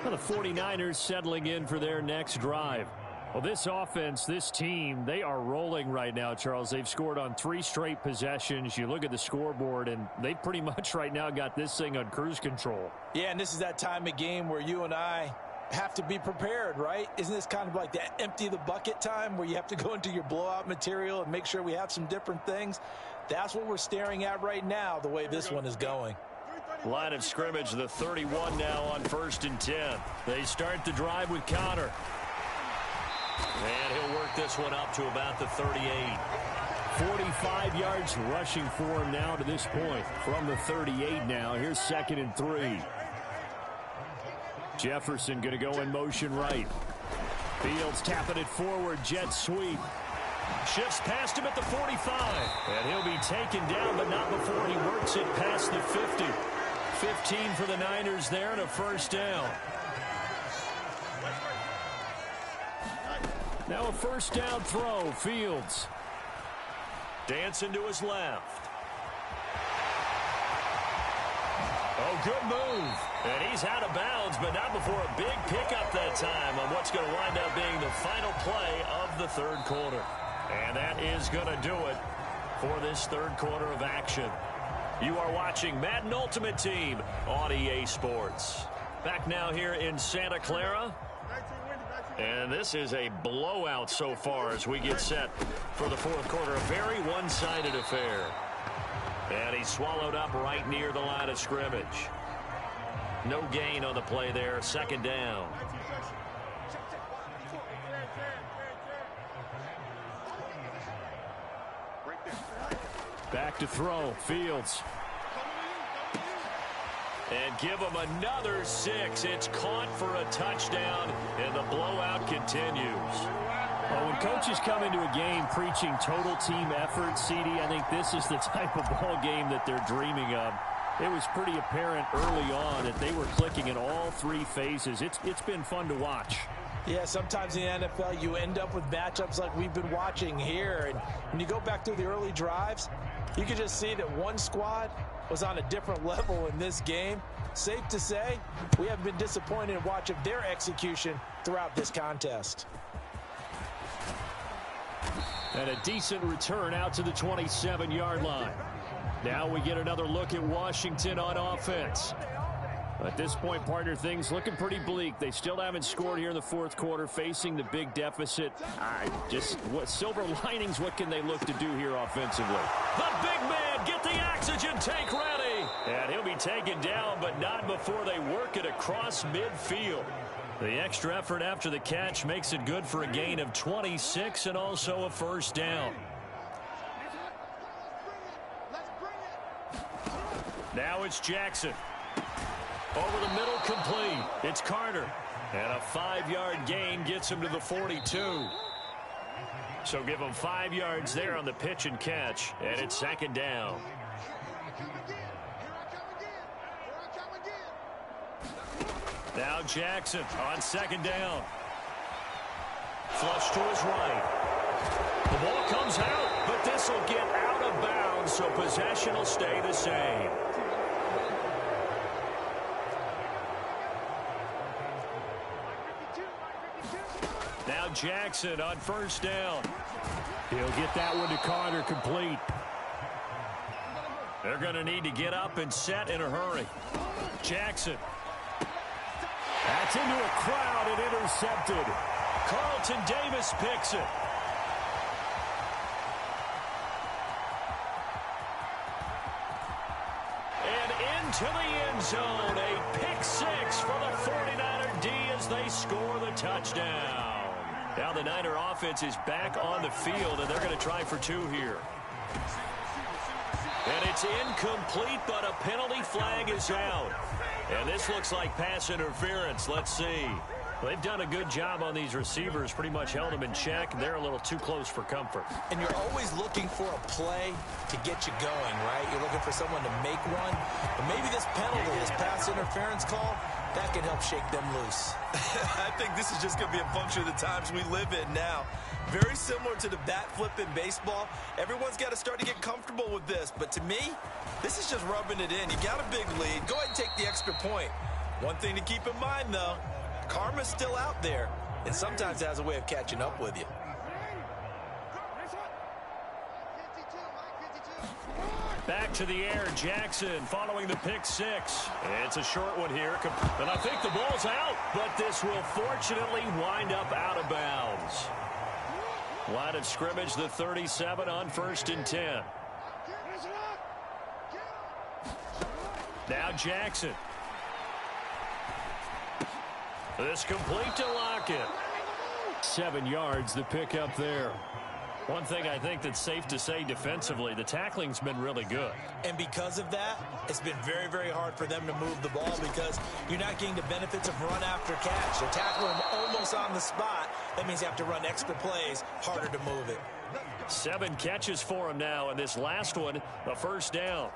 Well, the 49ers settling in for their next drive. Well, this offense, this team, they are rolling right now, Charles. They've scored on 3 straight possessions. You look at the scoreboard, and they pretty much right now got this thing on cruise control. Yeah, and this is that time of game where you and I have to be prepared, right? Isn't this kind of like that empty the bucket time where you have to go into your blowout material and make sure we have some different things? That's what we're staring at right now, the way this one is going. Line of scrimmage, the 31 now on 1st and 10. They start the drive with Connor. And he'll work this one up to about the 38. 45 yards rushing for him now to this point. From the 38 now, here's 2nd and 3. Jefferson going to go in motion right. Fields tapping it forward, jet sweep. Shifts past him at the 45. And he'll be taken down, but not before he works it past the 50. 15 for the Niners there and a 1st down. Now a 1st down throw. Fields. Dancing to his left. Oh, good move. And he's out of bounds, but not before a big pickup that time on what's going to wind up being the final play of the 3rd quarter. And that is going to do it for this 3rd quarter of action. You are watching Madden Ultimate Team on EA Sports. Back now here in Santa Clara. And this is a blowout so far as we get set for the 4th quarter. A very one-sided affair. And he's swallowed up right near the line of scrimmage. No gain on the play there. 2nd down. Back to throw. Fields. And give him another 6. It's caught for a touchdown, and the blowout continues. Well, when coaches come into a game preaching total team effort, CD, I think this is the type of ball game that they're dreaming of. It was pretty apparent early on that they were clicking in all 3 phases. It's been fun to watch. Yeah, sometimes in the NFL you end up with matchups like we've been watching here. And when you go back through the early drives, you can just see that one squad was on a different level in this game. Safe to say, we have been disappointed in watching their execution throughout this contest. And a decent return out to the 27-yard line. Now we get another look at Washington on offense. At this point, partner, things looking pretty bleak. They still haven't scored here in the 4th quarter, facing the big deficit. What silver linings, what can they look to do here offensively? The big man, get the oxygen tank ready. And he'll be taken down, but not before they work it across midfield. The extra effort after the catch makes it good for a gain of 26 and also a 1st down. Now it's Jackson. Over the middle, complete. It's Carter. And a 5-yard gain gets him to the 42. So give him 5 yards there on the pitch and catch. And it's 2nd down. Now Jackson on 2nd down. Flush to his right. The ball comes out, but this will get out of bounds, so possession will stay the same. Now Jackson on 1st down. He'll get that one to Carter, complete. They're going to need to get up and set in a hurry. Jackson. That's into a crowd and intercepted. Carlton Davis picks it. And into the end zone. A pick 6 for the 49er D as they score the touchdown. Now the Niner offense is back on the field, and they're going to try for 2 here. And it's incomplete, but a penalty flag is out. And this looks like pass interference. Let's see. They've done a good job on these receivers, pretty much held them in check. They're a little too close for comfort. And you're always looking for a play to get you going, right? You're looking for someone to make one. But maybe this penalty, this pass interference call, That can help shake them loose. I think this is just going to be a function of the times we live in now. Very similar to the bat flip in baseball. Everyone's got to start to get comfortable with this. But to me, this is just rubbing it in. You got a big lead. Go ahead and take the extra point. One thing to keep in mind, though, karma's still out there, and sometimes it has a way of catching up with you. Back to the air, Jackson following the pick six. It's a short one here, and I think the ball's out, but this will fortunately wind up out of bounds. Line of scrimmage, the 37 on 1st and 10. Now Jackson. This complete to Lockett. 7 yards, the pickup there. One thing I think that's safe to say defensively, the tackling's been really good. And because of that, it's been very, very hard for them to move the ball because you're not getting the benefits of run after catch. They're tackling almost on the spot. That means you have to run extra plays, harder to move it. 7 catches for him now, and this last one, a first down.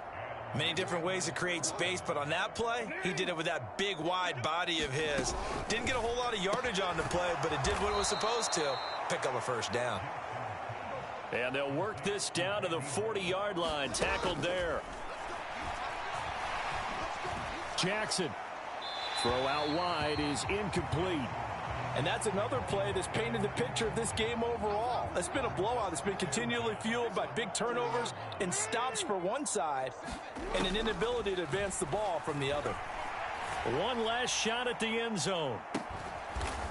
Many different ways to create space, but on that play, he did it with that big, wide body of his. Didn't get a whole lot of yardage on the play, but it did what it was supposed to. Pick up a first down. And they'll work this down to the 40-yard line. Tackled there. Jackson. Throw out wide is incomplete. And that's another play that's painted the picture of this game overall. It's been a blowout. It's been continually fueled by big turnovers and stops for one side and an inability to advance the ball from the other. One last shot at the end zone.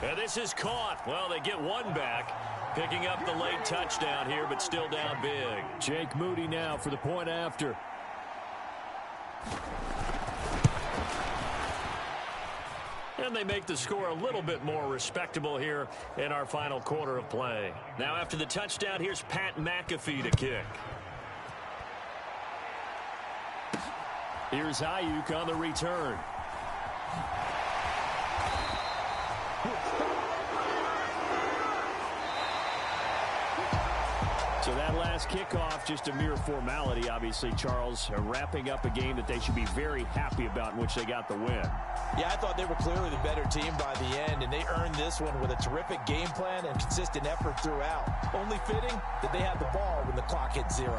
And this is caught. Well, they get one back. Picking up the late touchdown here, but still down big. Jake Moody now for the point after. And they make the score a little bit more respectable here in our final quarter of play. Now after the touchdown, here's Pat McAfee to kick. Here's Ayuk on the return. So that last kickoff, just a mere formality, obviously, Charles, wrapping up a game that they should be very happy about in which they got the win. Yeah, I thought they were clearly the better team by the end, and they earned this one with a terrific game plan and consistent effort throughout. Only fitting that they had the ball when the clock hit 0.